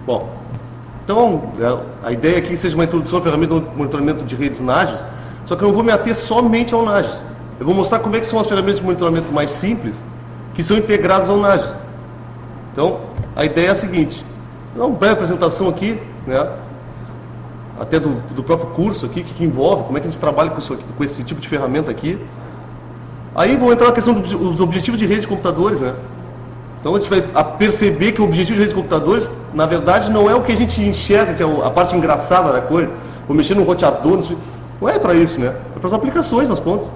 Bom, então, a ideia aqui seja uma introdução à ferramenta de monitoramento de redes NAGES, só que eu não vou me ater somente ao NAGES. Eu vou mostrar como é que são as ferramentas de monitoramento mais simples, que são integradas ao NAGES. Então, a ideia é a seguinte, uma breve apresentação aqui, né, até do próprio curso aqui, que envolve, como é que a gente trabalha com esse tipo de ferramenta aqui. Aí vou entrar na questão dos objetivos de rede de computadores, né? Então a gente vai perceber que o objetivo de rede de computadores, na verdade, não é o que a gente enxerga, que é a parte engraçada da coisa, vou mexer num roteador, não é para isso, né? É para as aplicações, nas pontas.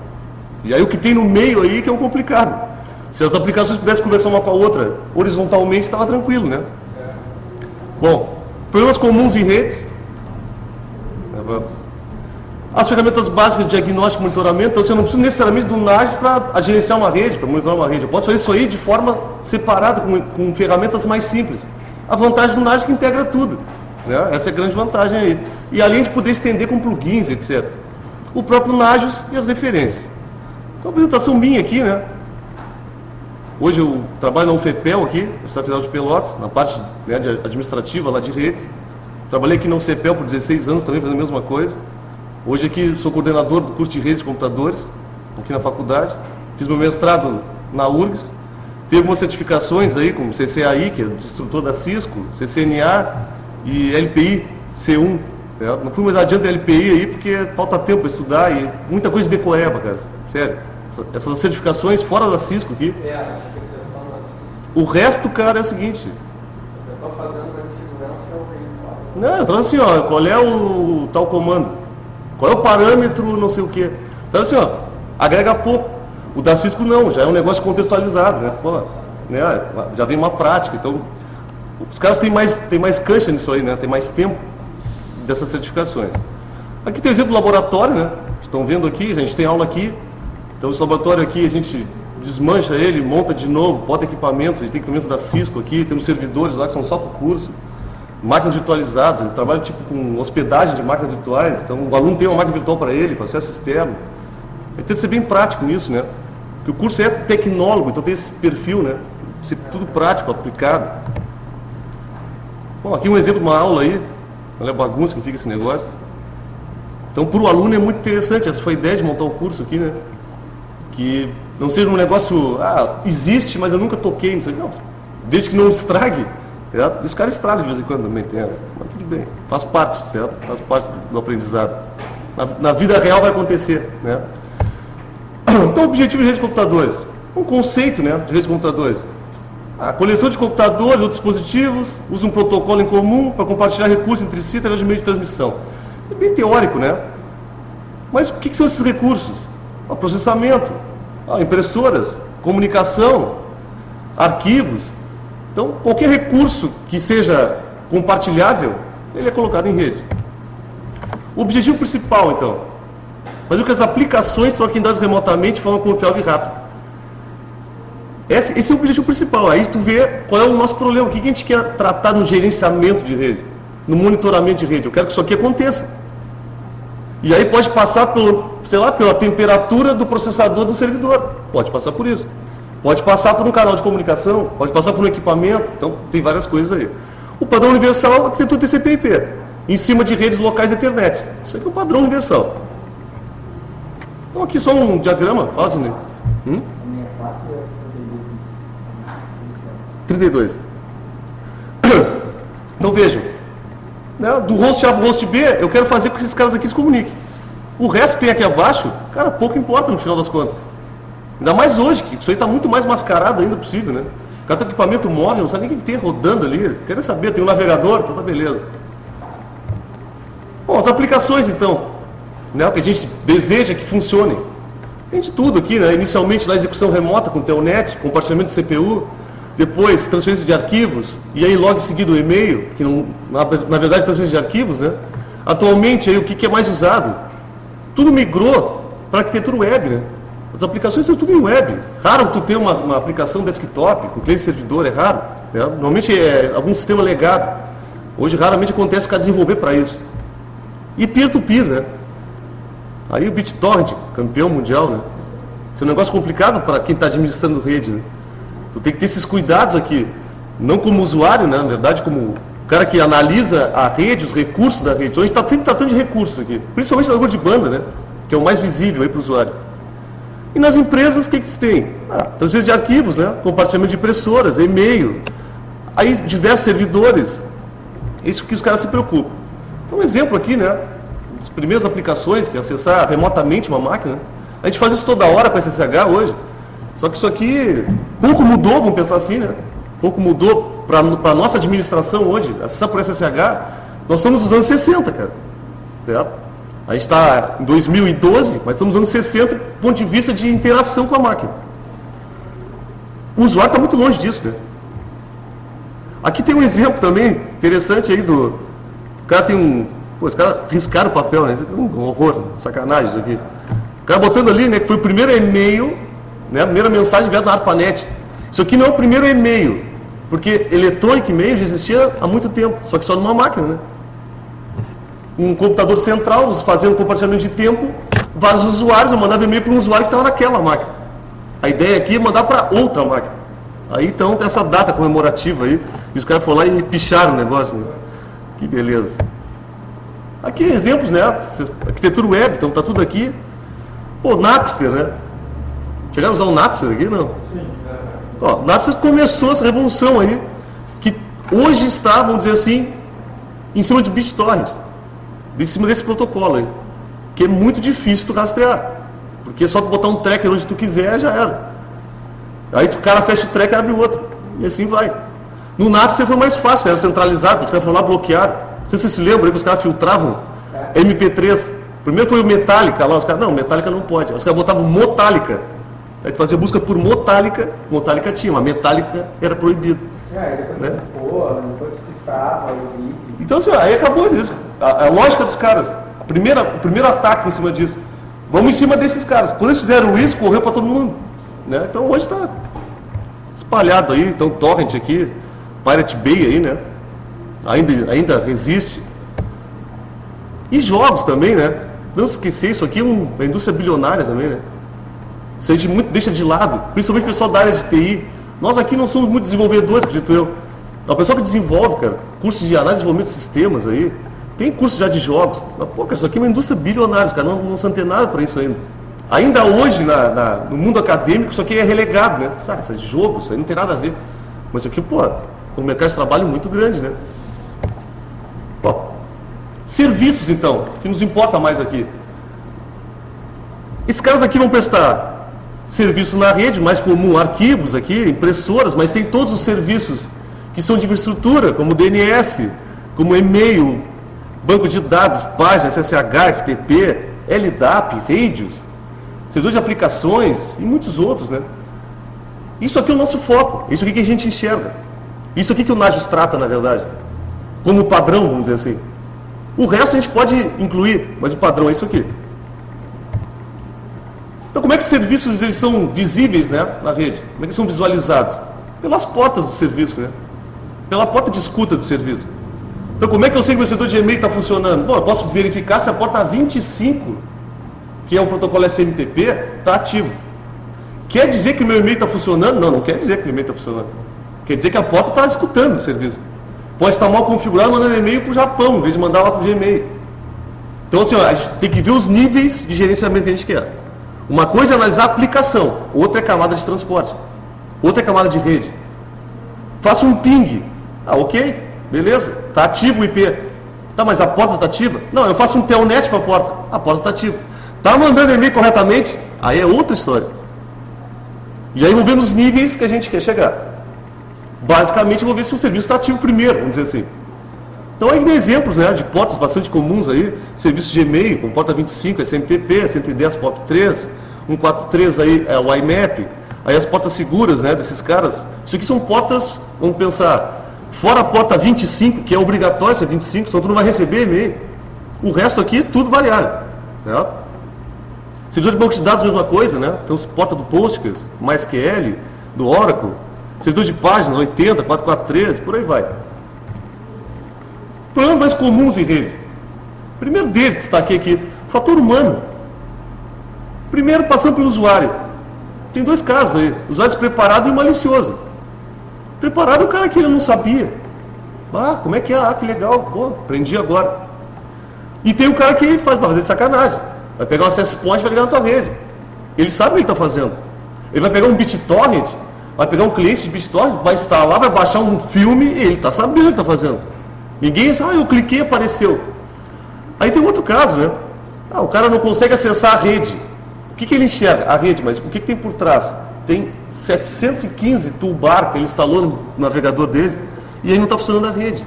E aí o que tem no meio aí que é o complicado. Se as aplicações pudessem conversar uma com a outra horizontalmente, estava tranquilo, né? Bom, problemas comuns em redes. As ferramentas básicas de diagnóstico e monitoramento, então você não precisa necessariamente do NAGES para gerenciar uma rede, para monitorar uma rede. Eu posso fazer isso aí de forma separada, com ferramentas mais simples. A vantagem do NAGES é que integra tudo, né? Essa é a grande vantagem aí. E além de poder estender com plugins, etc. O próprio NAGES e as referências. Então, a apresentação minha aqui, né? Hoje eu trabalho na UFPEL aqui, Universidade Federal de Pelotas, na parte, né, administrativa lá de rede. Trabalhei aqui na UCPEL por 16 anos também, fazendo a mesma coisa. Hoje aqui sou coordenador do curso de redes de computadores, aqui na faculdade. Fiz meu mestrado na URGS. Teve algumas certificações aí, como CCAI, que é de instrutor da Cisco, CCNA e LPI C1. Né? Não fui mais adiante da LPI aí, porque falta tempo para estudar e muita coisa de decoreba, cara. Sério. Essas certificações fora da Cisco aqui. É, exceção da Cisco. O resto, cara, é o seguinte. Eu estou fazendo uma de segurança, eu venho. Não, então assim, ó, qual é o tal comando? Qual é o parâmetro, não sei o quê. Então assim, ó, agrega pouco. O da Cisco não, já é um negócio contextualizado, né? Pô, né? Já vem uma prática. Então, os caras têm mais cancha nisso aí, né? Tem mais tempo dessas certificações. Aqui tem o exemplo do laboratório, né? Estão vendo aqui, a gente tem aula aqui. Então esse laboratório aqui, a gente desmancha ele, monta de novo, bota equipamentos, a gente tem equipamentos da Cisco aqui, temos servidores lá que são só para o curso, máquinas virtualizadas, ele trabalha tipo com hospedagem de máquinas virtuais, então o aluno tem uma máquina virtual para ele, para acesso externo. Ele tem que ser bem prático nisso, né? Porque o curso é tecnólogo, então tem esse perfil, né? Ser tudo prático, aplicado. Bom, aqui um exemplo de uma aula aí, olha a bagunça que fica esse negócio. Então para o aluno é muito interessante, essa foi a ideia de montar o curso aqui, né? Que não seja um negócio, existe, mas eu nunca toquei nisso aí. Não, desde que não estrague, certo? E os caras estragam de vez em quando também, mas tudo bem, faz parte, certo? Faz parte do aprendizado. Na vida real vai acontecer, né? Então, o objetivo de redes de computadores, um conceito, né, de redes de computadores. A coleção de computadores ou dispositivos usa um protocolo em comum para compartilhar recursos entre si através de meio de transmissão. É bem teórico, né? Mas o que são esses recursos? O processamento, impressoras, comunicação, arquivos. Então, qualquer recurso que seja compartilhável, ele é colocado em rede. O objetivo principal, então, fazer com que as aplicações troquem dados remotamente de forma confiável e rápida. Esse é o objetivo principal. Aí tu vê qual é o nosso problema. O que a gente quer tratar no gerenciamento de rede, no monitoramento de rede. Eu quero que isso aqui aconteça. E aí pode passar pela temperatura do processador do servidor. Pode passar por isso. Pode passar por um canal de comunicação, pode passar por um equipamento. Então, tem várias coisas aí. O padrão universal é a arquitetura TCP/IP, em cima de redes locais de internet. Isso aqui é o padrão universal. Então, aqui só um diagrama. Fala, Dinei. 32. Então, vejam. Né, do host A para o host B, eu quero fazer com que esses caras aqui se comuniquem. O resto que tem aqui abaixo, cara, pouco importa no final das contas. Ainda mais hoje, que isso aí está muito mais mascarado ainda possível, né? O cara tem equipamento móvel, não sabe nem o que tem rodando ali. Quer saber, tem um navegador, então tá beleza. Bom, as aplicações então, né, que a gente deseja que funcionem. Tem de tudo aqui, né? Inicialmente na execução remota com telnet, compartilhamento de CPU, depois transferência de arquivos, e aí logo em seguida o e-mail, que não, na verdade transferência de arquivos, né? Atualmente aí o que é mais usado? Tudo migrou para arquitetura web, né? As aplicações estão tudo em web. Raro tu ter uma aplicação desktop, com cliente servidor, é raro. Né? Normalmente é algum sistema legado. Hoje raramente acontece o cara desenvolver para isso. E peer-to-peer, né? Aí o BitTorrent, campeão mundial, né? Isso é um negócio complicado para quem está administrando rede, né? Tu tem que ter esses cuidados aqui, não como usuário, né? Na verdade como o cara que analisa a rede, os recursos da rede. Então, a gente está sempre tratando de recursos aqui, principalmente na de banda, né? Que é o mais visível aí para o usuário. E nas empresas, o que eles têm? Transferência de arquivos, né? Compartilhamento de impressoras, e-mail, aí diversos servidores. Isso que os caras se preocupam. Então, um exemplo aqui, né? As primeiras aplicações, que é acessar remotamente uma máquina. A gente faz isso toda hora com a SSH hoje. Só que isso aqui pouco mudou, vamos pensar assim, né? Pouco mudou para a nossa administração hoje. Acessar por SSH, nós estamos nos anos 60, cara. Certo? A gente está em 2012, mas estamos nos anos 60 do ponto de vista de interação com a máquina. O usuário está muito longe disso, né? Aqui tem um exemplo também interessante aí do... O cara tem um... Pô, os caras riscaram o papel, né? Isso é um horror, sacanagem isso aqui. O cara botando ali, né, que foi o primeiro e-mail, né, a primeira mensagem enviada na ARPANET. Isso aqui não é o primeiro e-mail, porque eletrônico e-mail já existia há muito tempo, só que só numa máquina, né? Um computador central, fazendo compartilhamento de tempo, vários usuários, eu mandava e-mail para um usuário que estava naquela máquina. A ideia aqui é mandar para outra máquina. Aí então tem essa data comemorativa aí, e os caras foram lá e picharam o negócio, né? Que beleza. Aqui exemplos, né? Arquitetura web, então tá tudo aqui. Pô, Napster, né? Chegaram a usar o Napster aqui, não? Sim. Ó, Napster começou essa revolução aí, que hoje está, vamos dizer assim, em cima de BitTorrent, em cima desse protocolo aí, que é muito difícil tu rastrear, porque é só tu botar um tracker onde tu quiser, já era. Aí o cara fecha o tracker e abre o outro, e assim vai. No Napster foi mais fácil, era centralizado, os caras foram lá bloquearam. Não sei se vocês se lembram que os caras filtravam MP3. Primeiro foi o Metallica lá, os caras, não, Metallica não pode. Os caras botavam Motallica. Aí tu fazia busca por Motallica, Motallica tinha, mas Metallica era proibido. Depois cifrava o vídeo. Então assim, aí acabou isso. A lógica dos caras. O primeiro ataque em cima disso. Vamos em cima desses caras. Quando eles fizeram isso, correu para todo mundo. Né? Então hoje está espalhado aí, então Torrent aqui, Pirate Bay aí, né? Ainda resiste. E jogos também, né? Não esquecer, isso aqui é uma indústria bilionária também, né? Isso a gente muito deixa de lado, principalmente o pessoal da área de TI. Nós aqui não somos muito desenvolvedores, acredito eu. É o pessoal que desenvolve, cara, cursos de análise e desenvolvimento de sistemas aí, tem curso já de jogos. Mas, pô, cara, isso aqui é uma indústria bilionária, os caras não são antenados para isso ainda. Ainda hoje, no mundo acadêmico, isso aqui é relegado, né? Sabe, esses jogos, isso aí não tem nada a ver. Mas isso aqui, pô, é um mercado de trabalho muito grande, né? Bom, serviços, então, que nos importa mais aqui. Esses caras aqui vão prestar serviços na rede, mais comum, arquivos aqui, impressoras, mas tem todos os serviços que são de infraestrutura, como DNS, como e-mail, banco de dados, páginas, SSH, FTP, LDAP, radios, servidor de aplicações e muitos outros, né? Isso aqui é o nosso foco, isso aqui que a gente enxerga. Isso aqui que o Nagios trata, na verdade, como padrão, vamos dizer assim. O resto a gente pode incluir, mas o padrão é isso aqui. Então, como é que os serviços eles são visíveis, né, na rede? Como é que eles são visualizados? Pelas portas do serviço, né? Pela porta de escuta do serviço. Então, como é que eu sei que o meu servidor de e-mail está funcionando? Bom, eu posso verificar se a porta 25, que é o protocolo SMTP, está ativo. Quer dizer que o meu e-mail está funcionando? Não, não quer dizer que o meu e-mail está funcionando. Quer dizer que a porta está escutando o serviço. Pode estar mal configurado, mandando e-mail para o Japão, em vez de mandar lá para o Gmail. Então, assim, ó, a gente tem que ver os níveis de gerenciamento que a gente quer. Uma coisa é analisar a aplicação, outra é camada de transporte, outra é camada de rede. Faça um ping. Ah, ok, beleza, está ativo o IP. Tá, mas a porta está ativa? Não, eu faço um telnet para a porta está ativa. Está mandando e-mail corretamente? Aí é outra história. E aí vamos ver nos níveis que a gente quer chegar. Basicamente, eu vou ver se o serviço está ativo primeiro, vamos dizer assim. Então, aí tem exemplos, né, de portas bastante comuns aí, serviços de e-mail, com porta 25, SMTP, 110, porta 3, 143 aí é o IMAP, aí as portas seguras, né, desses caras. Isso aqui são portas, vamos pensar, fora a porta 25, que é obrigatório ser 25, então tu não vai receber e-mail. O resto aqui, tudo variável, né? Servidor de banco de dados, mesma coisa, né? Então, porta do Postgres, MySQL, do Oracle, servidor de páginas, 80, 443, por aí vai. Problemas mais comuns em rede. Primeiro deles, destaquei aqui, fator humano. Primeiro, passando pelo usuário. Tem dois casos aí, usuário despreparado e malicioso. Preparado é o cara que ele não sabia. Ah, como é que é? Ah, que legal, pô, aprendi agora. E tem o cara que faz para fazer sacanagem. Vai pegar um access point e vai ligar na tua rede. Ele sabe o que ele está fazendo. Ele vai pegar um BitTorrent, vai pegar um cliente de BitTorrent, vai instalar, vai baixar um filme e ele está sabendo o que ele está fazendo. Ninguém diz, eu cliquei e apareceu. Aí tem outro caso, né? O cara não consegue acessar a rede. O que ele enxerga? A rede, mas o que tem por trás? Tem 715 toolbar que ele instalou no navegador dele e aí não está funcionando a rede.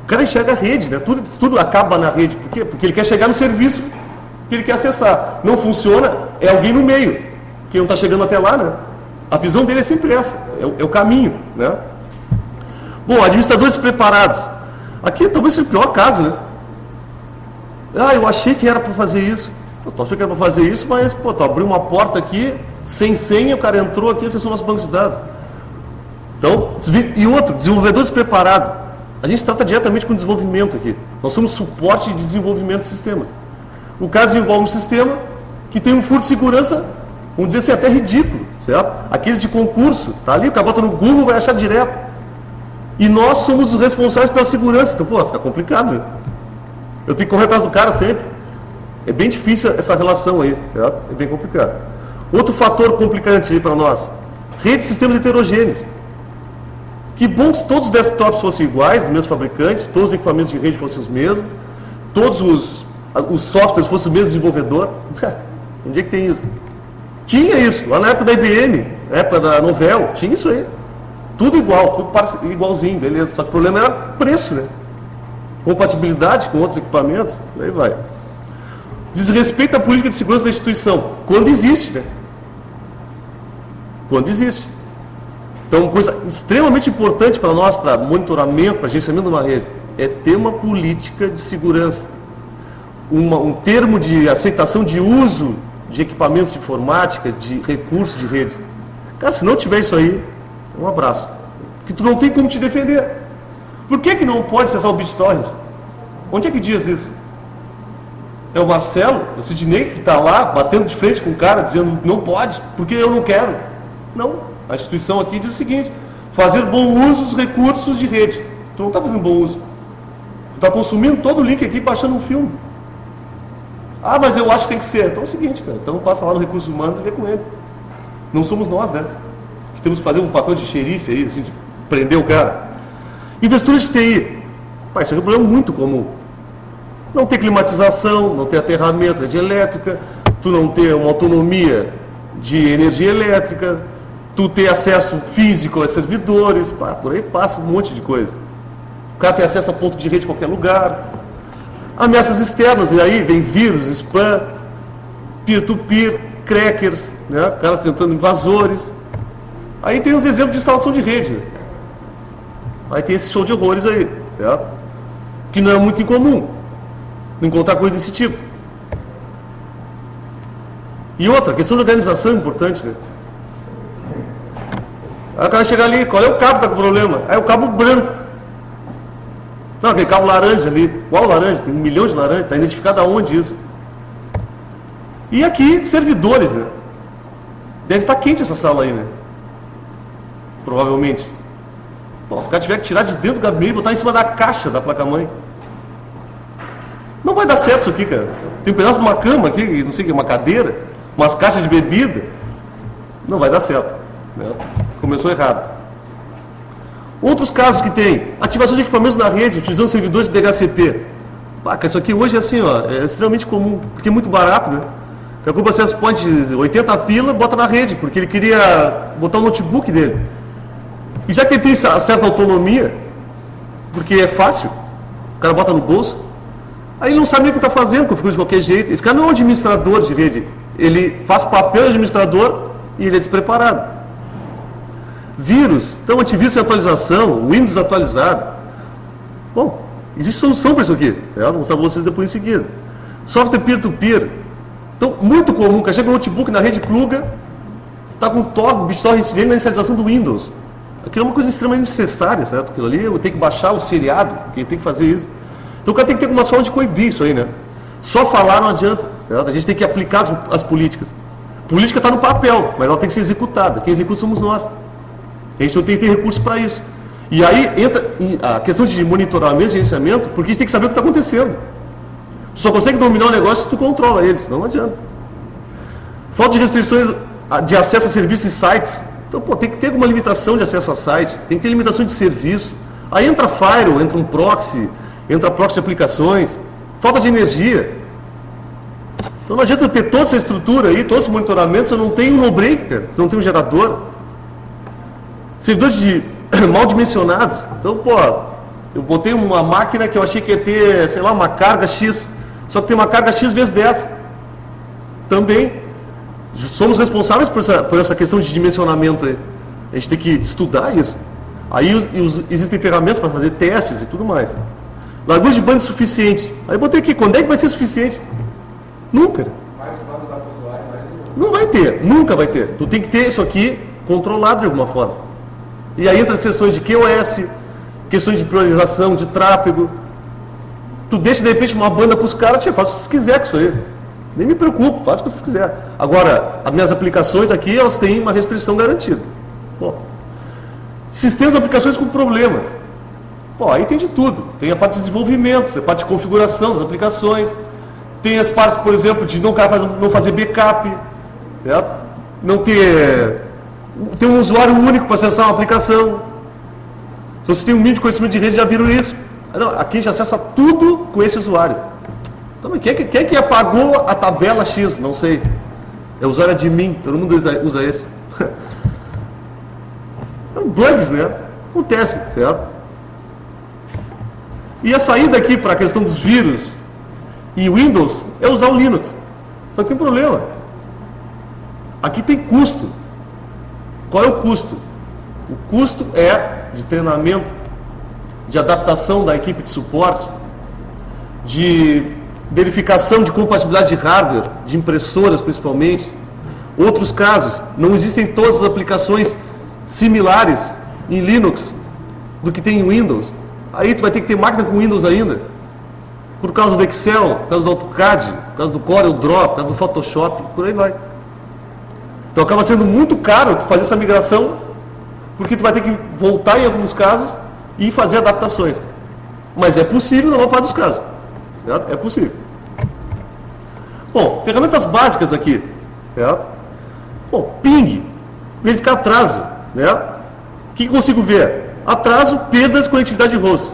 O cara enxerga a rede, né? Tudo acaba na rede. Por quê? Porque ele quer chegar no serviço que ele quer acessar. Não funciona, é alguém no meio, que não está chegando até lá, né? A visão dele é sempre essa, é o caminho, né? Bom, administradores preparados. Aqui talvez seja o pior caso, né? Eu achei que era para fazer isso. Tu achou que era para fazer isso, mas, tu abriu uma porta aqui, sem senha, o cara entrou aqui e acessou nosso banco de dados. Então, e outro, desenvolvedores preparados. A gente trata diretamente com desenvolvimento aqui. Nós somos suporte de desenvolvimento de sistemas. O cara desenvolve um sistema que tem um furo de segurança, vamos dizer assim, até ridículo, certo? Aqueles de concurso, tá ali, o cara bota no Google, vai achar direto. E nós somos os responsáveis pela segurança. Então, fica complicado, né? Eu tenho que correr atrás do cara sempre. É bem difícil essa relação aí, certo? É bem complicado. Outro fator complicante aí para nós, rede de sistemas heterogêneos. Que bom se todos os desktops fossem iguais, dos mesmos fabricantes, todos os equipamentos de rede fossem os mesmos, todos os softwares fossem o mesmo desenvolvedor. Onde é que tem isso? Tinha isso, lá na época da IBM, na época da Novell, tinha isso aí. Tudo igual, tudo igualzinho, beleza. Só que o problema era preço, né? Compatibilidade com outros equipamentos, aí vai. Desrespeito à política de segurança da instituição, quando existe, né? Quando existe. Então, uma coisa extremamente importante para nós, para monitoramento, para gerenciamento de uma rede, é ter uma política de segurança. Um termo de aceitação de uso de equipamentos de informática, de recursos de rede. Cara, se não tiver isso aí, um abraço. Porque tu não tem como te defender. Por que não pode acessar o BitTorrent? Onde é que diz isso? É o Marcelo, o Sidney, que está lá, batendo de frente com o cara, dizendo, não pode, porque eu não quero. Não, a instituição aqui diz o seguinte, fazer bom uso dos recursos de rede. Tu não está fazendo bom uso. Tu está consumindo todo o link aqui e baixando um filme. Mas eu acho que tem que ser. Então é o seguinte, cara, então passa lá no Recursos Humanos e vê com eles. Não somos nós, né? Que temos que fazer um papel de xerife aí, assim, de prender o cara. Investidores de TI. Isso é um problema muito comum. Não ter climatização, não ter aterramento, rede elétrica, tu não ter uma autonomia de energia elétrica, tu ter acesso físico a servidores, por aí passa um monte de coisa. O cara tem acesso a ponto de rede em qualquer lugar. Ameaças externas, e aí vem vírus, spam, peer-to-peer, crackers, né? O cara tentando invasores. Aí tem os exemplos de instalação de rede. Aí tem esse show de horrores aí, certo? Que não é muito incomum encontrar coisa desse tipo. E outra, a questão de organização é importante, né? Aí o cara chega ali, qual é o cabo que está com problema? É o cabo branco. Não, aquele cabo laranja ali. Qual laranja? Tem 1 milhão de laranja, está identificado aonde isso? E aqui, servidores, né? Deve estar quente essa sala aí, né? Provavelmente. Bom, os caras tiveram que tirar de dentro do gabinete e botar em cima da caixa da placa-mãe. Não vai dar certo isso aqui, cara. Tem um pedaço de uma cama aqui, não sei o que, uma cadeira, umas caixas de bebida. Não vai dar certo, né? Começou errado. Outros casos que tem, ativação de equipamentos na rede, utilizando servidores de DHCP. Isso aqui hoje é assim, é extremamente comum, porque é muito barato, né? O cara compra acesso point de 80 pila, bota na rede, porque ele queria botar o notebook dele. E já que ele tem certa autonomia, porque é fácil, o cara bota no bolso, aí ele não sabe nem o que está fazendo, configura de qualquer jeito. Esse cara não é um administrador de rede, ele faz papel de administrador e ele é despreparado. Vírus, então antivírus sem atualização, Windows atualizado. Bom, existe solução para isso aqui, eu vou mostrar para vocês depois em seguida. Software peer-to-peer. Então, muito comum, que chega um notebook na rede, pluga, está com o BitTorrent dele na inicialização do Windows. Aquilo é uma coisa extremamente necessária, certo? Aquilo ali, eu tenho que baixar o seriado, que ele tem que fazer isso. Então o cara tem que ter alguma forma de coibir isso aí, né? Só falar não adianta, certo? A gente tem que aplicar as políticas. A política está no papel, mas ela tem que ser executada. Quem executa somos nós. A gente não tem que ter recursos para isso. E aí entra a questão de monitoramento, gerenciamento, porque a gente tem que saber o que está acontecendo. Tu só consegue dominar o negócio se tu controla ele, senão não adianta. Falta de restrições de acesso a serviços e sites. Então, tem que ter alguma limitação de acesso a site, tem que ter limitação de serviço. Aí entra firewall, entra um proxy, entra proxy de aplicações. Falta de energia. Então não adianta ter toda essa estrutura aí, todo esse monitoramento, se eu não tenho um no-break, cara, se eu não tenho um gerador. Servidores mal dimensionados. Então, eu botei uma máquina que eu achei que ia ter, sei lá, uma carga X, só que tem uma carga X vezes 10. Também somos responsáveis por essa questão de dimensionamento aí. A gente tem que estudar isso. Aí existem ferramentas para fazer testes e tudo mais. Largura de banda suficiente. Aí eu botei aqui, quando é que vai ser suficiente? Nunca. Mais banda dá para o usuário, mais ilusão. Não vai ter, nunca vai ter. Tu tem que ter isso aqui controlado de alguma forma. E aí entra questões de QoS, questões de priorização, de tráfego. Tu deixa de repente uma banda para os caras, faz o que você quiser com isso aí. Nem me preocupo, faz o que você quiser. Agora, as minhas aplicações aqui, elas têm uma restrição garantida. Sistemas de aplicações com problemas. Aí tem de tudo. Tem a parte de desenvolvimento, tem a parte de configuração das aplicações. Tem as partes, por exemplo, de não fazer backup. Certo? Não ter um usuário único para acessar uma aplicação. Se você tem um mínimo de conhecimento de rede, já viram isso. Não, aqui a gente acessa tudo com esse usuário. Então, quem é que apagou a tabela X? Não sei. É o usuário admin, todo mundo usa esse. Bugs, né? Acontece, certo? E a saída aqui para a questão dos vírus e Windows é usar o Linux. Só que tem um problema. Aqui tem custo. Qual é o custo? O custo é de treinamento, de adaptação da equipe de suporte, de verificação de compatibilidade de hardware, de impressoras principalmente. Outros casos, não existem todas as aplicações similares em Linux do que tem em Windows. Aí tu vai ter que ter máquina com Windows ainda, por causa do Excel, por causa do AutoCAD, por causa do Corel Draw, por causa do Photoshop, por aí vai. Então acaba sendo muito caro tu fazer essa migração, porque tu vai ter que voltar em alguns casos e fazer adaptações. Mas é possível na maior parte dos casos. Certo? É possível. Bom, ferramentas básicas aqui. Certo? Bom, ping, verificar atraso. Né? O que eu consigo ver? Atraso, perdas, conectividade de host.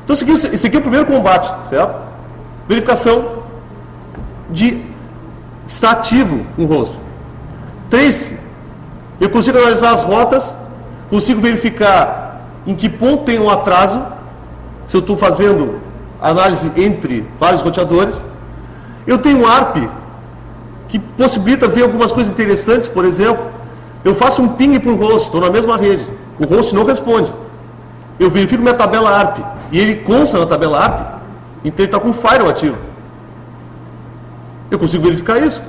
Então esse aqui é o primeiro combate, certo? Verificação de estar ativo um host. Trace, eu consigo analisar as rotas, consigo verificar em que ponto tem um atraso, se eu estou fazendo análise entre vários roteadores. Eu tenho um ARP, que possibilita ver algumas coisas interessantes, por exemplo, eu faço um ping para o host, estou na mesma rede, o host não responde. Eu verifico minha tabela ARP, e ele consta na tabela ARP, então ele está com o firewall ativo. Eu consigo verificar isso.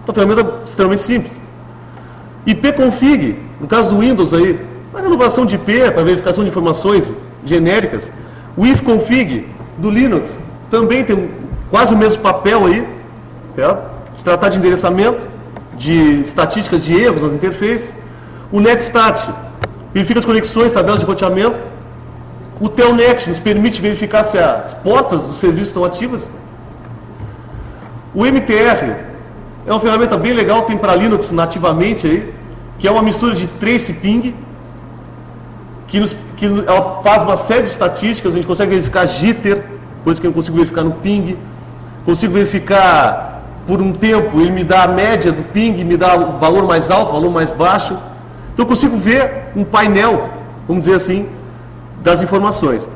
Uma ferramenta extremamente simples. ipconfig, no caso do Windows aí, a renovação de IP para verificação de informações genéricas. O ifconfig do Linux também tem quase o mesmo papel aí, certo? Se tratar de endereçamento, de estatísticas de erros nas interfaces. O netstat verifica as conexões, tabelas de roteamento. O telnet nos permite verificar se as portas do serviço estão ativas. O MTR é uma ferramenta bem legal, tem para Linux nativamente aí, que é uma mistura de trace ping, que ela faz uma série de estatísticas. A gente consegue verificar jitter, coisa que eu não consigo verificar no ping. Consigo verificar por um tempo, ele me dá a média do ping, me dá o valor mais alto, o valor mais baixo. Então eu consigo ver um painel, vamos dizer assim, das informações.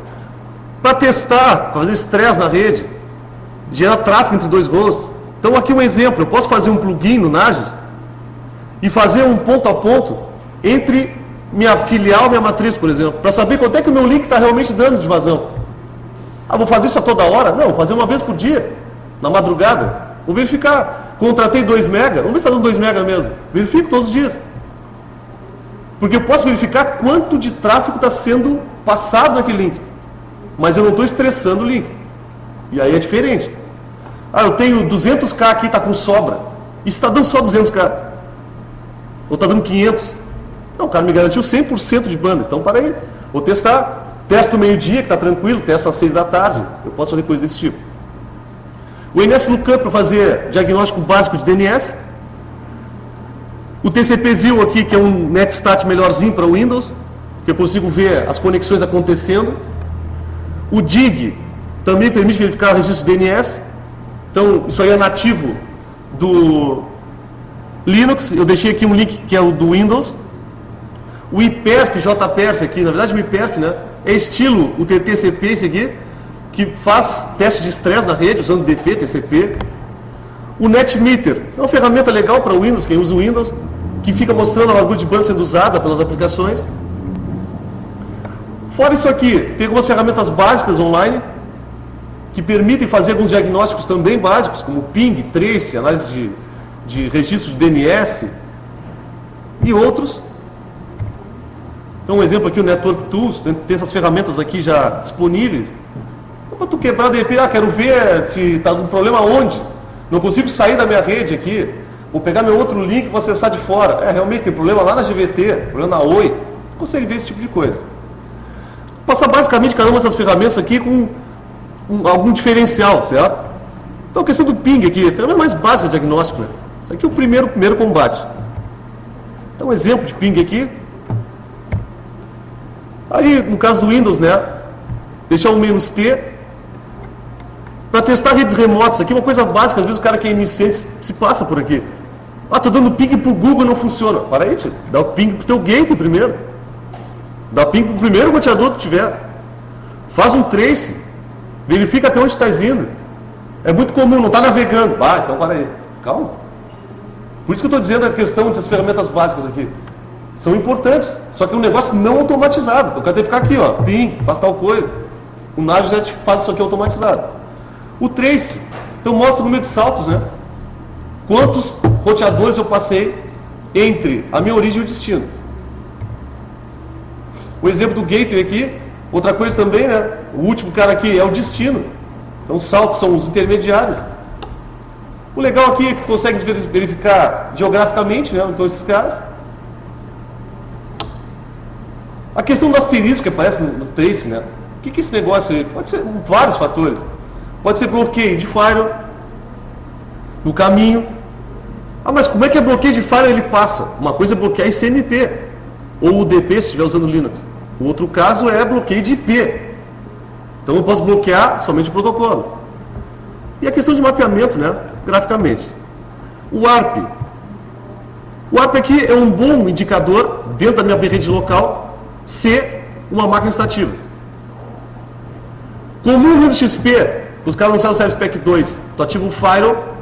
Para testar, fazer estresse na rede, gerar tráfego entre dois hosts. Então aqui um exemplo, eu posso fazer um plugin no Nagios e fazer um ponto a ponto entre minha filial e minha matriz, por exemplo, para saber quanto é que o meu link está realmente dando de vazão. Vou fazer isso a toda hora? Não, vou fazer uma vez por dia, na madrugada. Vou verificar, contratei 2 mega, vamos ver se está dando 2 mega mesmo. Verifico todos os dias. Porque eu posso verificar quanto de tráfego está sendo passado naquele link. Mas eu não estou estressando o link. E aí é diferente. Eu tenho 200k aqui, está com sobra. E se está dando só 200k? Ou está dando 500? Não, o cara me garantiu 100% de banda. Então, para aí, vou testar. Testo meio-dia, que está tranquilo, testo às 6 da tarde. Eu posso fazer coisas desse tipo. O NS Lookup para fazer diagnóstico básico de DNS. O TCP View aqui, que é um NetStat melhorzinho para o Windows, que eu consigo ver as conexões acontecendo. O DIG também permite verificar registros de DNS. Então, isso aí é nativo do Linux. Eu deixei aqui um link que é o do Windows. O IPERF, JPERF aqui, na verdade o IPERF, né, é estilo o TTCP esse aqui, que faz teste de estresse na rede, usando DP, TCP. O NetMeter, que é uma ferramenta legal para o Windows, quem usa o Windows, que fica mostrando a largura de banda sendo usada pelas aplicações. Fora isso aqui, tem algumas ferramentas básicas online, que permitem fazer alguns diagnósticos também básicos, como ping, trace, análise de registros de DNS e outros. Então, um exemplo aqui, o Network Tools, tem essas ferramentas aqui já disponíveis. Para tu quebrar de repente, quero ver se está algum problema onde. Não consigo sair da minha rede aqui. Vou pegar meu outro link e vou acessar de fora. Realmente tem problema lá na GVT, problema na Oi. Consegue ver esse tipo de coisa. Vou passar basicamente cada uma dessas ferramentas aqui com algum diferencial, certo? Então, a questão do ping aqui, a ferramenta mais básica de diagnóstico. Né? Isso aqui é o primeiro combate. Então, um exemplo de ping aqui. Aí, no caso do Windows, né, deixar um "-t", para testar redes remotas. Aqui é uma coisa básica, às vezes o cara que é iniciante se passa por aqui. Estou dando ping para o Google e não funciona. Para aí, tio. Dá o ping para o teu gateway primeiro. Dá ping para o primeiro roteador que tiver. Faz um trace. Verifica até onde está indo. É muito comum, não está navegando. Então para aí. Calma. Por isso que eu estou dizendo a questão das ferramentas básicas aqui. São importantes, só que é um negócio não automatizado. Então o cara tem que ficar aqui, ó, ping, faz tal coisa. O Naginet faz isso aqui automatizado. O trace, então mostra o número de saltos, né? Quantos roteadores eu passei entre a minha origem e o destino. O exemplo do gateway aqui, outra coisa também, né? O último cara aqui é o destino. Então os saltos são os intermediários. O legal aqui é que consegue verificar geograficamente, né? Então esses caras. A questão do asterisco que aparece no trace, né? O que é esse negócio aí? Pode ser vários fatores. Pode ser bloqueio de firewall no caminho. Mas como é que é bloqueio de firewall ele passa? Uma coisa é bloquear ICMP ou UDP se estiver usando Linux. O outro caso é bloqueio de IP. Então eu posso bloquear somente o protocolo. E a questão de mapeamento, né? Graficamente. O ARP. O ARP aqui é um bom indicador dentro da minha rede local se uma máquina está ativa. Comum no Windows XP, os caras lançaram o Service Pack 2, tu ativa o firewall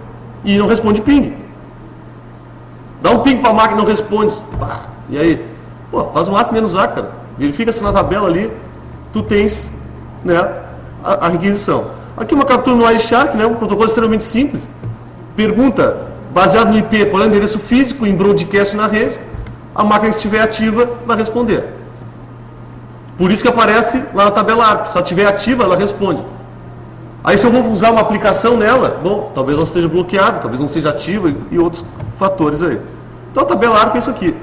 e não responde ping. Dá um ping para a máquina e não responde. E aí? Faz um ARP-A, cara. Verifica se na tabela ali tu tens, né, a requisição. Aqui uma captura no iShark, né, um protocolo extremamente simples. Pergunta, baseado no IP, qual é o endereço físico em broadcast na rede. A máquina que estiver ativa vai responder. Por isso que aparece lá na tabela ARP. Se ela estiver ativa, ela responde. Aí se eu vou usar uma aplicação nela, talvez ela esteja bloqueada, talvez não seja ativa e outros fatores aí. Então a tabela ARP é isso aqui.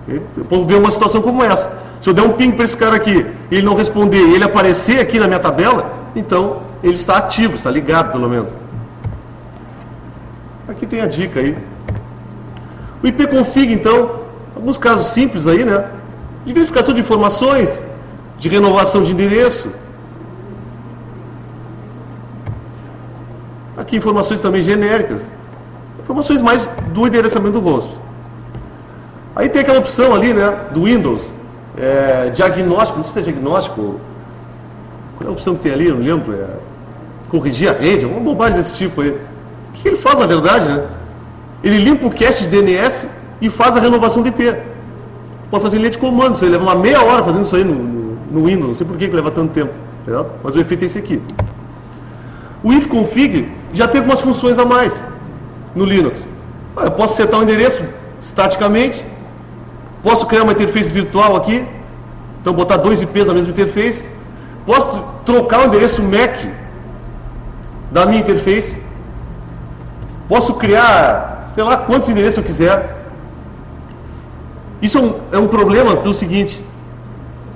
Eu posso ver uma situação como essa. Se eu der um ping para esse cara aqui, ele não responder e ele aparecer aqui na minha tabela, então ele está ativo, está ligado pelo menos. Aqui tem a dica aí. O ipconfig, então, alguns casos simples aí, né? De verificação de informações, de renovação de endereço. Aqui informações também genéricas. Informações mais do endereçamento do host. Aí tem aquela opção ali, né, do Windows, diagnóstico, não sei se é diagnóstico, qual é a opção que tem ali, eu não lembro, corrigir a rede, uma bobagem desse tipo aí. O que ele faz na verdade, né? Ele limpa o cache de DNS e faz a renovação de IP. Pode fazer em linha de comando, isso aí leva uma meia hora fazendo isso aí no Windows, não sei por que leva tanto tempo, entendeu? Mas o efeito é esse aqui. O ifconfig já tem algumas funções a mais no Linux. Eu posso setar o endereço estaticamente, posso criar uma interface virtual aqui, então botar 2 IPs na mesma interface, posso trocar o endereço MAC da minha interface, posso criar, sei lá, quantos endereços eu quiser. Isso é um problema pelo seguinte,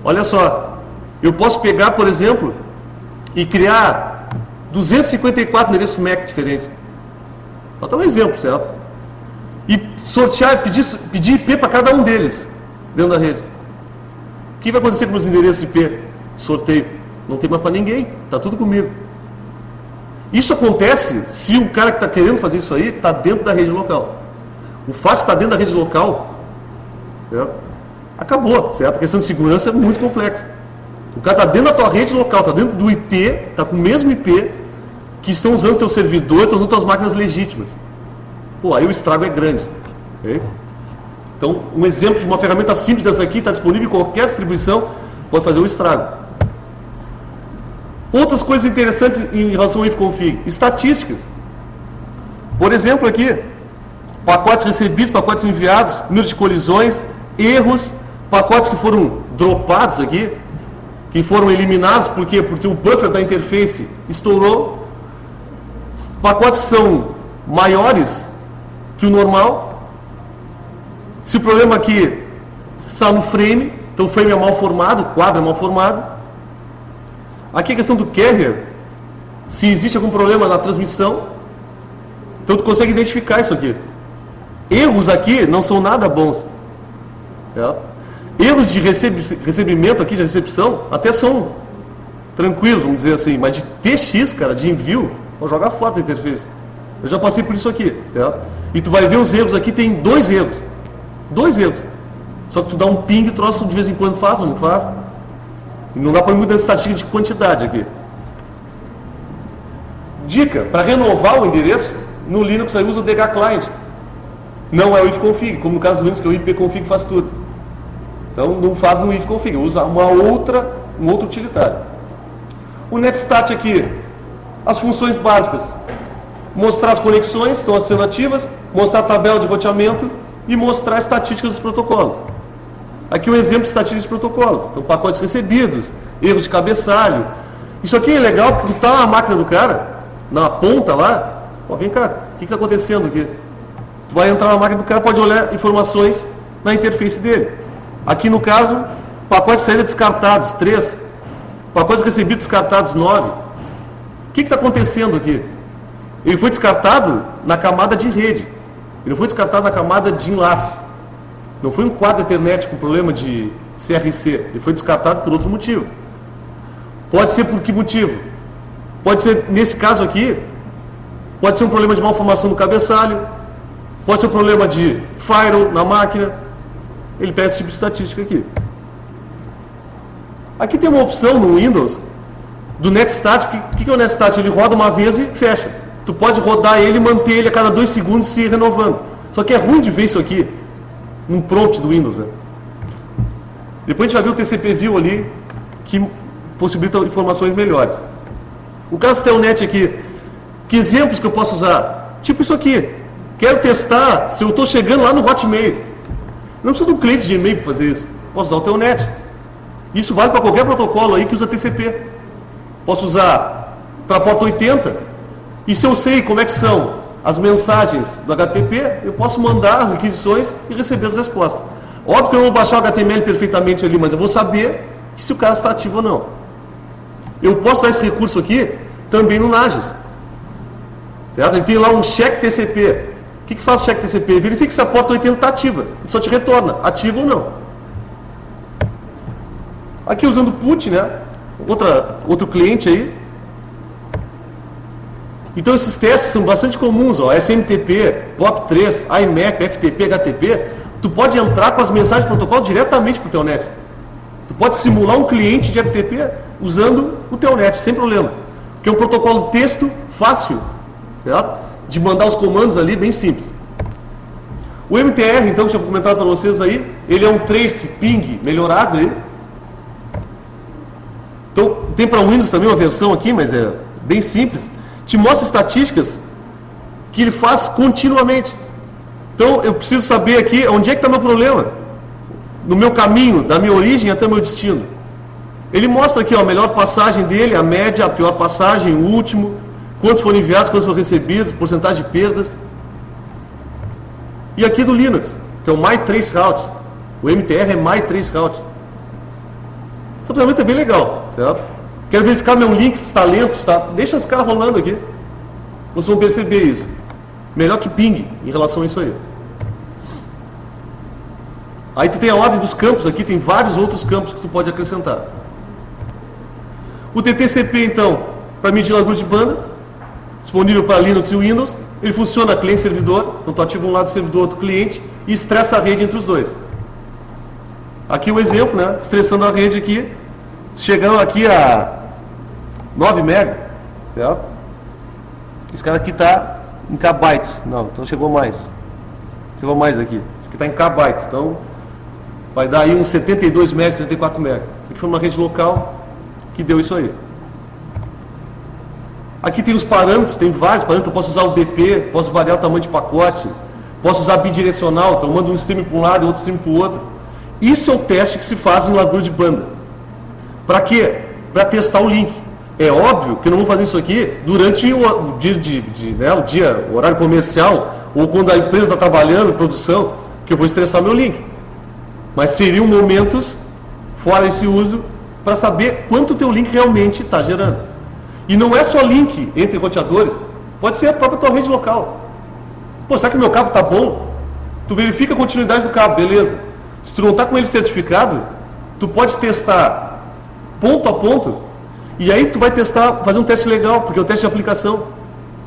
olha só, eu posso pegar, por exemplo, e criar 254 endereços MAC diferentes. Vou dar um exemplo, certo? E sortear, pedir IP para cada um deles, dentro da rede. O que vai acontecer com os endereços IP? Sorteio. Não tem mais para ninguém, está tudo comigo. Isso acontece se o cara que está querendo fazer isso aí está dentro da rede local. O fato de estar dentro da rede local, certo? Acabou, certo? A questão de segurança é muito complexa. O cara está dentro da tua rede local, está dentro do IP, está com o mesmo IP, que estão usando teus servidores, estão usando tuas máquinas legítimas. Pô, aí o estrago é grande. Okay? Então, um exemplo de uma ferramenta simples dessa aqui, está disponível em qualquer distribuição, pode fazer o estrago. Outras coisas interessantes em relação ao ifconfig, estatísticas. Por exemplo aqui, pacotes recebidos, pacotes enviados, número de colisões, erros, pacotes que foram dropados aqui, que foram eliminados, por quê? Porque o buffer da interface estourou. Pacotes que são maiores que o normal. Se o problema aqui está no frame, então o frame é mal formado, o quadro é mal formado. Aqui a questão do carrier, se existe algum problema na transmissão, então tu consegue identificar isso aqui. Erros aqui não são nada bons. É. Erros de recebimento aqui, de recepção, até são tranquilos, vamos dizer assim, mas de TX, cara, de envio, vou jogar fora da interface. Eu já passei por isso aqui. É. E tu vai ver os erros aqui, tem 2 erros. 2 erros. Só que tu dá um ping, troço de vez em quando faz ou não faz. Não dá para mudar a estatística de quantidade aqui. Dica, para renovar o endereço, no Linux aí usa o DH Client. Não é o ifconfig, como no caso do Linux, que é o ipconfig faz tudo. Então não faz no ifconfig, usa um outro utilitário. O netstat aqui, as funções básicas. Mostrar as conexões, estão sendo ativas, mostrar a tabela de roteamento e mostrar estatísticas dos protocolos. Aqui um exemplo de estatística de protocolos. Então, pacotes recebidos, erros de cabeçalho. Isso aqui é legal porque tu está na máquina do cara, na ponta lá. Ó, vem cá, o que está acontecendo aqui? Tu vai entrar na máquina do cara, pode olhar informações na interface dele. Aqui no caso, pacotes de saída descartados, 3. Pacotes recebidos descartados, 9. O que está acontecendo aqui? Ele foi descartado na camada de rede. Ele não foi descartado na camada de enlace. Não foi um quadro Ethernet com problema de CRC. Ele foi descartado por outro motivo. Pode ser por que motivo? Pode ser, nesse caso aqui, pode ser um problema de malformação do cabeçalho. Pode ser um problema de firewall na máquina. Ele pega esse tipo de estatística aqui. Aqui tem uma opção no Windows do netstat. O que é o netstat? Ele roda uma vez e fecha. Tu pode rodar ele e manter ele a cada 2 segundos se renovando. Só que é ruim de ver isso aqui num prompt do Windows, né? Depois a gente vai ver o TCP View ali, que possibilita informações melhores. O caso do Telnet aqui, que exemplos que eu posso usar? Tipo isso aqui. Quero testar se eu estou chegando lá no Hotmail. Não precisa de um cliente de e-mail para fazer isso. Posso usar o Telnet. Isso vale para qualquer protocolo aí que usa TCP. Posso usar para a porta 80. E se eu sei como é que são as mensagens do HTTP, eu posso mandar as requisições e receber as respostas. Óbvio que eu não vou baixar o HTML perfeitamente ali, mas eu vou saber se o cara está ativo ou não. Eu posso usar esse recurso aqui também no Nagios. Certo? Ele tem lá um check TCP. O que faz o check TCP? Verifica se a porta 80 está ativa. E só te retorna, ativo ou não. Aqui usando PUT, né? Outro cliente aí. Então esses testes são bastante comuns, ó, SMTP, POP3, IMAP, FTP, HTTP. Tu pode entrar com as mensagens de protocolo diretamente para o Telnet. Tu pode simular um cliente de FTP usando o Telnet, sem problema. Porque é um protocolo texto fácil, certo? De mandar os comandos ali, bem simples. O MTR, então, que eu tinha comentado para vocês aí, ele é um trace ping melhorado aí. Então, tem para Windows também uma versão aqui, mas é bem simples. Te mostra estatísticas que ele faz continuamente. Então, eu preciso saber aqui onde é que está meu problema. No meu caminho, da minha origem até o meu destino. Ele mostra aqui ó, a melhor passagem dele, a média, a pior passagem, o último, quantos foram enviados, quantos foram recebidos, porcentagem de perdas. E aqui do Linux, que é o MyTraceRoute. O MTR é mais 3 route. Essa ferramenta é bem legal, certo? Quero verificar meu link, se está lento, está... Deixa os caras rolando aqui. Vocês vão perceber isso. Melhor que ping em relação a isso aí. Aí tu tem a ordem dos campos aqui, tem vários outros campos que tu pode acrescentar. O TTCP, então, para medir largura de banda, disponível para Linux e Windows. Ele funciona cliente-servidor, então tu ativa um lado do servidor, outro cliente, e estressa a rede entre os dois. Aqui o exemplo, né? Estressando a rede aqui, chegando aqui a 9 MB, certo? Esse cara aqui está em kbytes. Não, então chegou mais. Chegou mais aqui. Esse aqui está em kbytes, então vai dar aí uns 72 MB, 74 MB. Isso aqui foi uma rede local que deu isso aí. Aqui tem os parâmetros, tem vários parâmetros. Eu posso usar o DP, posso variar o tamanho de pacote, posso usar bidirecional, então eu mando um stream para um lado e outro stream para o outro. Isso é o teste que se faz em largura de banda. Para quê? Para testar o link. É óbvio que eu não vou fazer isso aqui durante o dia, o horário comercial, ou quando a empresa está trabalhando, produção, que eu vou estressar meu link. Mas seriam momentos, fora esse uso, para saber quanto o teu link realmente está gerando. E não é só link entre roteadores, pode ser a própria tua rede local. Pô, será que meu cabo está bom? Tu verifica a continuidade do cabo, beleza. Se tu não está com ele certificado, tu pode testar ponto a ponto, e aí tu vai testar, fazer um teste legal, porque é o teste de aplicação.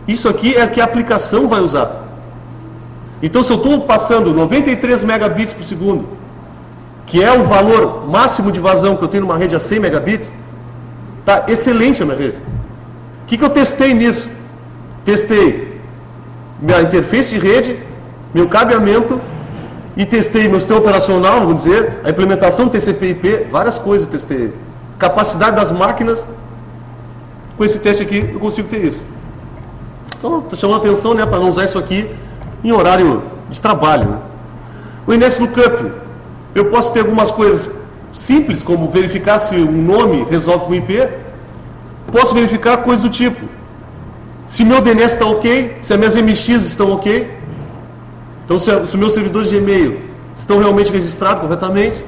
Isso aqui é o que a aplicação vai usar. Então, se eu estou passando 93 megabits por segundo, que é o valor máximo de vazão que eu tenho numa rede a 100 megabits, está excelente a minha rede. O que eu testei nisso? Testei minha interface de rede, meu cabeamento, e testei meu sistema operacional, vamos dizer, a implementação do TCP/IP, várias coisas eu testei. Capacidade das máquinas. Com esse teste aqui, eu consigo ter isso. Então, estou chamando a atenção, né, para não usar isso aqui em horário de trabalho. Né? O INS Lookup, eu posso ter algumas coisas simples, como verificar se um nome resolve com IP. Posso verificar coisas do tipo, se meu DNS está ok, se as minhas MX estão ok. Então, se os meus servidores de e-mail estão realmente registrados corretamente,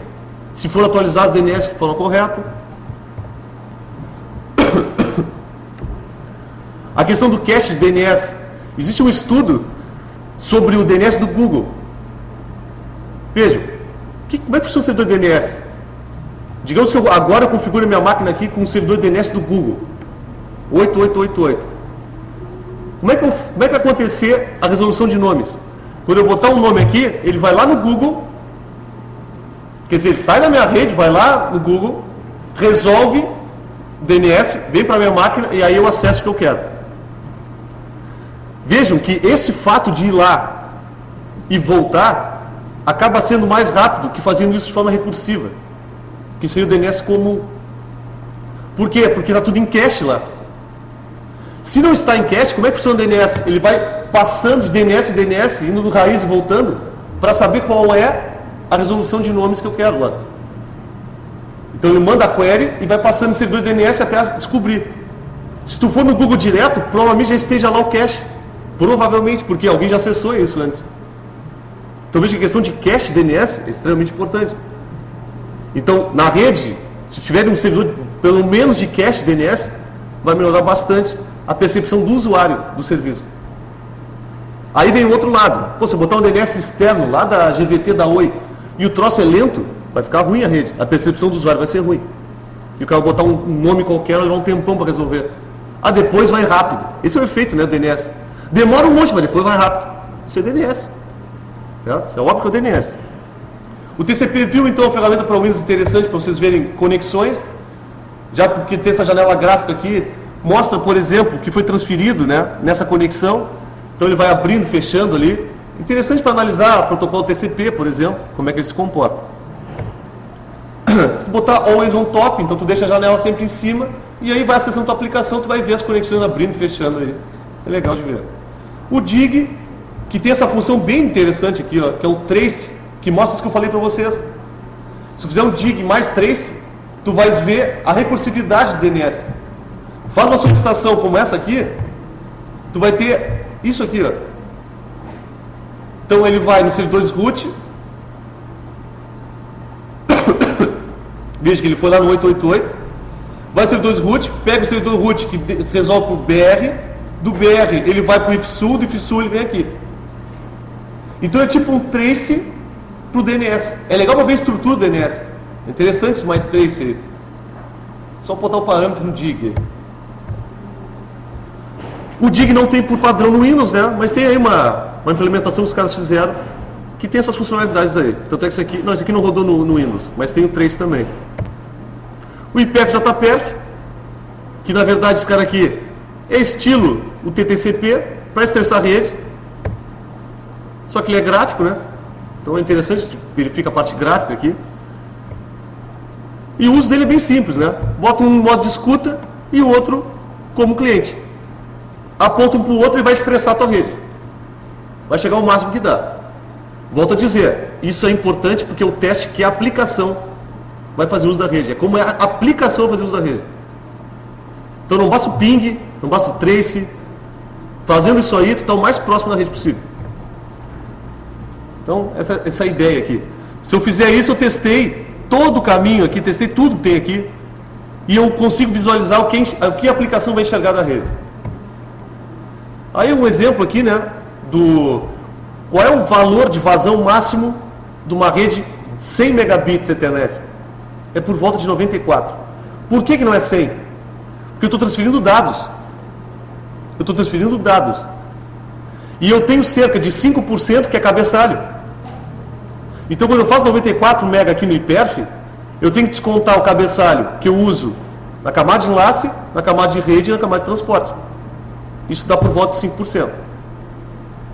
se foram atualizados os DNS de forma correta. A questão do cache de DNS. Existe um estudo sobre o DNS do Google. Vejam, como é que funciona o servidor de DNS? Digamos que agora eu configuro minha máquina aqui com o servidor de DNS do Google. 8888. Como é que vai acontecer a resolução de nomes? Quando eu botar um nome aqui, ele vai lá no Google, quer dizer, ele sai da minha rede, vai lá no Google, resolve o DNS, vem para a minha máquina e aí eu acesso o que eu quero. Vejam que esse fato de ir lá e voltar acaba sendo mais rápido que fazendo isso de forma recursiva, que seria o DNS comum. Por quê? Porque está tudo em cache lá. Se não está em cache, como é que funciona o DNS? Ele vai passando de DNS em DNS, indo do raiz e voltando, para saber qual é a resolução de nomes que eu quero lá. Então ele manda a query e vai passando no servidor de DNS até descobrir. Se tu for no Google direto, provavelmente já esteja lá o cache. Provavelmente, porque alguém já acessou isso antes. Então veja que a questão de cache de DNS é extremamente importante. Então, na rede, se tiver um servidor pelo menos de cache de DNS, vai melhorar bastante a percepção do usuário do serviço. Aí vem o outro lado. Pô, se eu botar um DNS externo lá da GVT da Oi e o troço é lento, vai ficar ruim a rede. A percepção do usuário vai ser ruim. E o cara vai botar um nome qualquer, vai levar um tempão para resolver. Ah, depois vai rápido. Esse é o efeito, né, do DNS. Demora um monte, mas depois vai rápido. Isso é DNS. Certo? Isso é óbvio que é o DNS. O TCP/IP, então, é uma ferramenta para Windows interessante para vocês verem conexões. Já porque tem essa janela gráfica aqui, mostra, por exemplo, que foi transferido, né, nessa conexão. Então ele vai abrindo, fechando ali. Interessante para analisar o protocolo TCP, por exemplo, como é que ele se comporta. Se tu botar always on top, então tu deixa a janela sempre em cima, e aí vai acessando a tua aplicação, tu vai ver as conexões abrindo e fechando aí. É legal de ver. O dig, que tem essa função bem interessante aqui, ó, que é o trace, que mostra isso que eu falei para vocês. Se tu fizer um dig mais trace, tu vais ver a recursividade do DNS. Faz uma solicitação como essa aqui, tu vai ter isso aqui, ó. Então ele vai nos servidores root, Veja que ele foi lá no 888, vai no servidor root, pega o servidor root que resolve para o BR, do BR ele vai para o IPSU, do IPSU ele vem aqui. Então é tipo um trace para o DNS. É legal para ver a estrutura do DNS. É interessante esse mais trace aí. Só botar o parâmetro no DIG. O DIG não tem por padrão no Windows, né? Mas tem aí uma implementação que os caras fizeram que tem essas funcionalidades aí. Tanto é que esse aqui não rodou no Windows, mas tem o trace também. O IPF-JPF, que na verdade esse cara aqui é estilo o TTCP para estressar a rede. Só que ele é gráfico, né? Então é interessante, verifica a parte gráfica aqui. E o uso dele é bem simples, né? Bota um modo de escuta e o outro como cliente. Aponta um para o outro e vai estressar a tua rede. Vai chegar ao máximo que dá. Volto a dizer, isso é importante porque o teste que é a aplicação vai fazer uso da rede. É como a aplicação vai fazer uso da rede. Então não basta o ping, não basta o trace. Fazendo isso aí, tu está o mais próximo da rede possível. Então, essa é a ideia aqui. Se eu fizer isso, eu testei todo o caminho aqui, testei tudo que tem aqui, e eu consigo visualizar o que a aplicação vai enxergar da rede. Aí um exemplo aqui, né, qual é o valor de vazão máximo de uma rede 100 megabits Ethernet? É por volta de 94. Por que não é 100? Porque eu estou transferindo dados. E eu tenho cerca de 5% que é cabeçalho. Então, quando eu faço 94 MB aqui no IPERF, eu tenho que descontar o cabeçalho que eu uso na camada de enlace, na camada de rede e na camada de transporte. Isso dá por volta de 5%.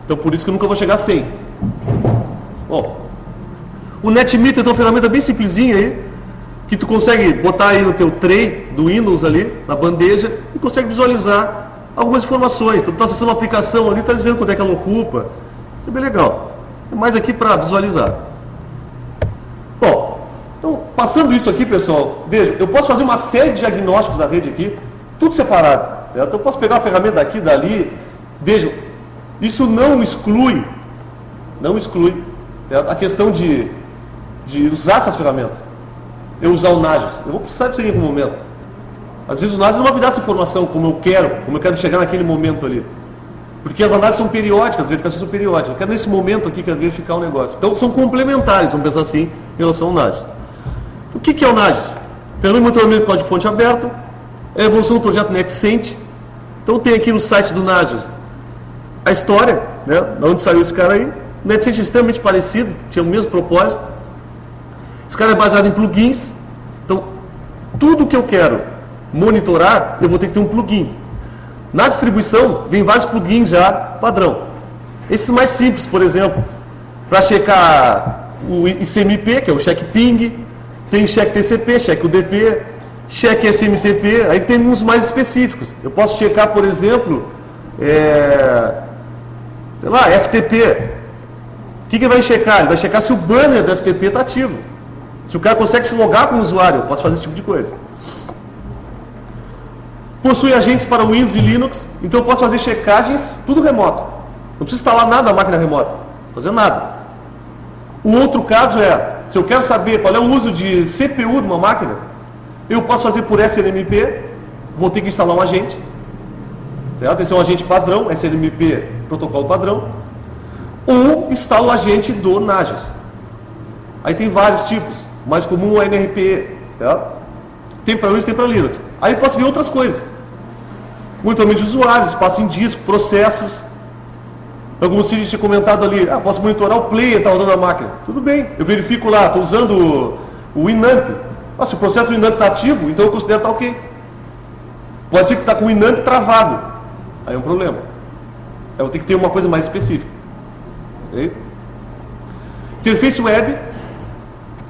Então, por isso que eu nunca vou chegar a 100. Bom, o NetMeter é uma ferramenta bem simplesinha aí, que tu consegue botar aí no teu tray do Windows ali, na bandeja, e consegue visualizar algumas informações. Então, tu está acessando uma aplicação ali, está vendo quanto é que ela ocupa. Isso é bem legal. É mais aqui para visualizar. Bom, então, passando isso aqui, pessoal, veja, eu posso fazer uma série de diagnósticos da rede aqui, tudo separado. Então, eu posso pegar uma ferramenta daqui, dali. Vejam, isso não exclui certo? A questão de usar essas ferramentas. Eu usar o Nagios. Eu vou precisar disso em algum momento. Às vezes o Nagios não vai me dar essa informação como eu quero chegar naquele momento ali. Porque as análises são periódicas, as verificações são periódicas. Eu quero nesse momento aqui verificar o negócio. Então são complementares, vamos pensar assim, em relação ao Nagios. Então, o que é o Nagios? Ferramenta de monitoramento de código-fonte aberto, é a evolução do projeto NetCent. Então tem aqui no site do Nagios a história, né, de onde saiu esse cara aí. O NetCent é extremamente parecido, tinha o mesmo propósito. Esse cara é baseado em plugins. Então, tudo que eu quero monitorar, eu vou ter que ter um plugin. Na distribuição, vem vários plugins já padrão. Esses mais simples, por exemplo, para checar o ICMP, que é o check ping, tem check TCP, check UDP, check SMTP, aí tem uns mais específicos. Eu posso checar, por exemplo, sei lá, FTP. O que ele vai checar? Ele vai checar se o banner do FTP está ativo. Se o cara consegue se logar com o usuário, eu posso fazer esse tipo de coisa. Possui agentes para Windows e Linux, então eu posso fazer checagens tudo remoto. Não preciso instalar nada na máquina remota, fazer nada. O outro caso é, se eu quero saber qual é o uso de CPU de uma máquina, eu posso fazer por SNMP, vou ter que instalar um agente. Certo? Esse é um agente padrão, SNMP, protocolo padrão. Ou instalo o agente do Nagios. Aí tem vários tipos. O mais comum é o NRPE. Certo? Tem para Windows, tem para Linux. Aí eu posso ver outras coisas. Monitoramento de usuários, espaço em disco, processos. Alguns vídeos tinha comentado ali, posso monitorar o player que está rodando na máquina. Tudo bem, eu verifico lá, estou usando o Winamp. Se o processo do Winamp está ativo, então eu considero que está ok. Pode ser que está com o Winamp travado. Aí é um problema. Aí eu tenho que ter uma coisa mais específica. Okay? Interface web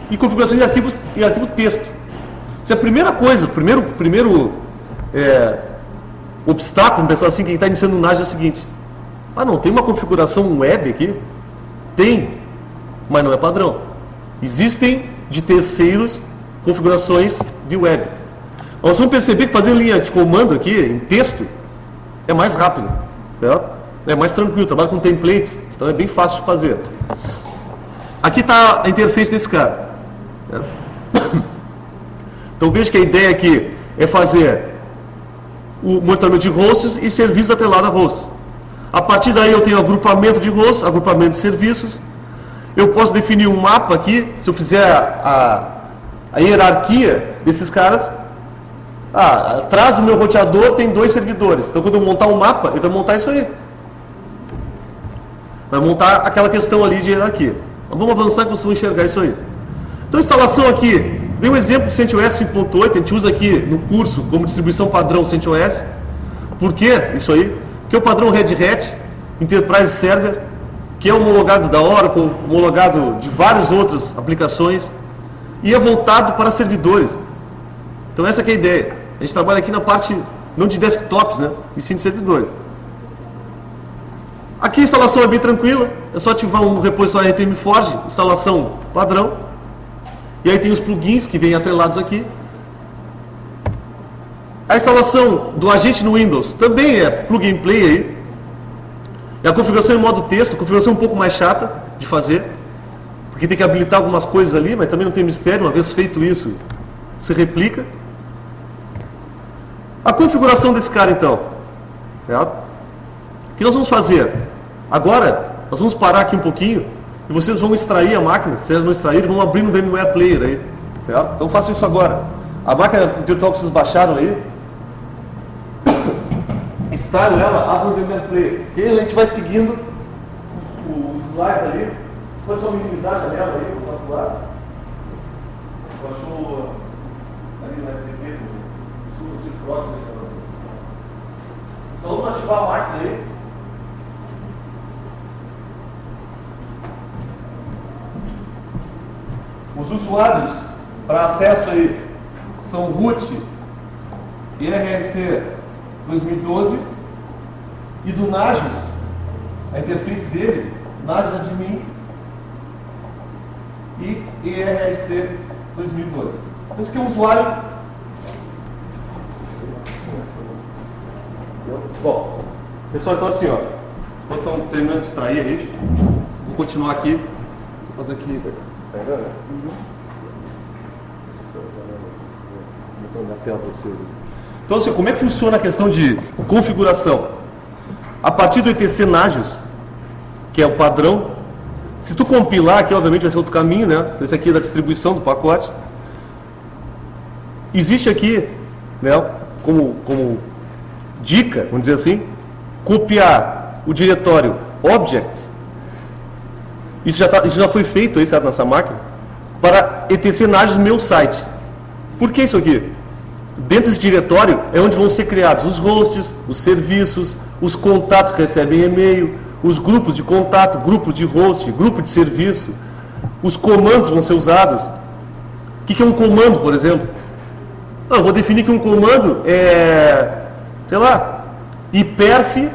e configuração de arquivos em arquivo texto. Se a primeira coisa, primeiro obstáculo, vamos pensar assim, quem está iniciando o Nagios é o seguinte: não, tem uma configuração web aqui? Tem, mas não é padrão. Existem de terceiros configurações de web. Nós vamos perceber que fazer linha de comando aqui, em texto, é mais rápido, certo? É mais tranquilo, trabalha com templates, então é bem fácil de fazer. Aqui está a interface desse cara. Então veja que a ideia aqui é fazer o monitoramento de hosts e serviços atrelados a hosts. A partir daí eu tenho agrupamento de hosts, agrupamento de serviços. Eu posso definir um mapa aqui, se eu fizer a hierarquia desses caras. Atrás do meu roteador tem 2 servidores. Então quando eu montar um mapa, ele vai montar isso aí. Vai montar aquela questão ali de hierarquia. Mas vamos avançar que vocês vão enxergar isso aí. Então a instalação aqui, dei um exemplo de CentOS 5.8, a gente usa aqui no curso como distribuição padrão CentOS. Por que isso aí? Porque é o padrão Red Hat, Enterprise Server, que é homologado da Oracle, homologado de várias outras aplicações, e é voltado para servidores. Então essa que é a ideia. A gente trabalha aqui na parte, não de desktops, né? E sim de servidores. Aqui a instalação é bem tranquila, é só ativar um repositório RPM Forge, instalação padrão. E aí tem os plugins que vêm atrelados aqui. A instalação do agente no Windows também é plug and play aí. E a configuração em modo texto, configuração um pouco mais chata de fazer, porque tem que habilitar algumas coisas ali, mas também não tem mistério, uma vez feito isso, você replica. A configuração desse cara então. O que nós vamos fazer? Agora, nós vamos parar aqui um pouquinho e vocês vão extrair a máquina. Se vocês não extraírem, vão abrir no VMware Player aí. Certo? Então façam isso agora. A máquina virtual que vocês baixaram aí, extraem ela, abrem o VMware Player. E aí a gente vai seguindo os slides ali. Você pode só minimizar a janela aí, vou lá pro lado. Baixou ali no FTP, no próximo. Então vamos ativar a máquina aí. Os usuários para acesso aí são root e RSC 2012 e do Nagios, a interface dele, Nagios Admin e ERSC 2012. Então esse aqui é o usuário. Bom, pessoal, então assim, ó, enquanto estão terminando de extrair aí, vou continuar aqui. Vou fazer aqui. Tá vendo? Na tela para vocês. Então, assim, como é que funciona a questão de configuração? A partir do ETC Nagios, que é o padrão, se tu compilar aqui, obviamente vai ser outro caminho, né? Então, esse aqui é da distribuição do pacote. Existe aqui, né, como dica, vamos dizer assim, copiar o diretório objects. Isso já foi feito aí, sabe, nessa máquina, para etc Nagios meu site. Por que isso aqui? Dentro desse diretório é onde vão ser criados os hosts, os serviços, os contatos que recebem e-mail, os grupos de contato, grupo de host, grupo de serviço, os comandos vão ser usados. O que é um comando, por exemplo? Eu vou definir que um comando é, sei lá, iperf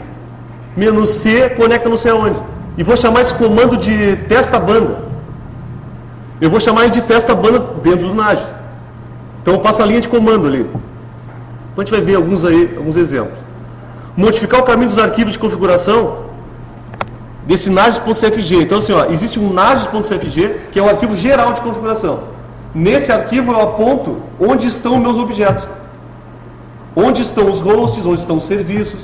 -c conecta não sei aonde. E vou chamar esse comando de testa banda. Eu vou chamar ele de testa banda dentro do Nagios. Então eu passo a linha de comando ali. Então a gente vai ver alguns exemplos. Modificar o caminho dos arquivos de configuração desse Nagios.cfg. Então assim, ó, existe um Nagios.cfg, que é o arquivo geral de configuração. Nesse arquivo eu aponto onde estão meus objetos. Onde estão os hosts, onde estão os serviços.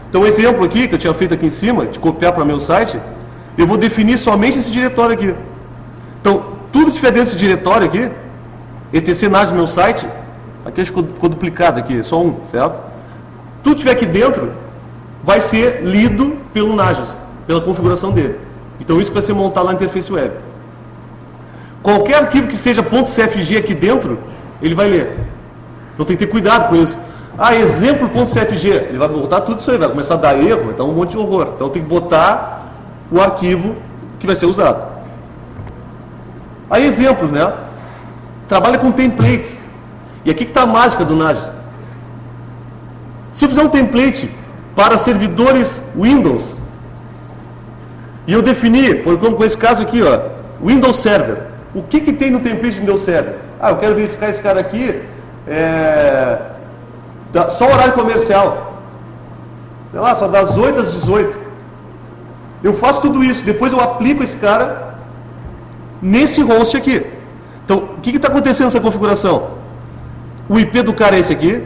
Então o exemplo aqui, que eu tinha feito aqui em cima, de copiar para meu site, eu vou definir somente esse diretório aqui. Então, tudo que tiver desse diretório aqui, etc Nagios meu site, aqui ficou duplicado aqui, só um, certo? Tudo que tiver aqui dentro vai ser lido pelo Nagios, pela configuração dele. Então isso vai ser montado lá na interface web. Qualquer arquivo que seja .cfg aqui dentro, ele vai ler. Então tem que ter cuidado com isso. Exemplo.cfg, ele vai botar tudo isso aí, vai começar a dar erro, vai dar um monte de horror. Então tem que botar o arquivo que vai ser usado. Aí exemplos, né? Trabalha com templates. E aqui que está a mágica do Nagios. Se eu fizer um template para servidores Windows, e eu definir, por exemplo, com esse caso aqui, ó, Windows Server. O que tem no template de Windows Server? Eu quero verificar esse cara aqui, só horário comercial. Sei lá, só das 8 às 18. Eu faço tudo isso, depois eu aplico esse cara nesse host aqui. Então, o que está acontecendo nessa configuração? O IP do cara é esse aqui.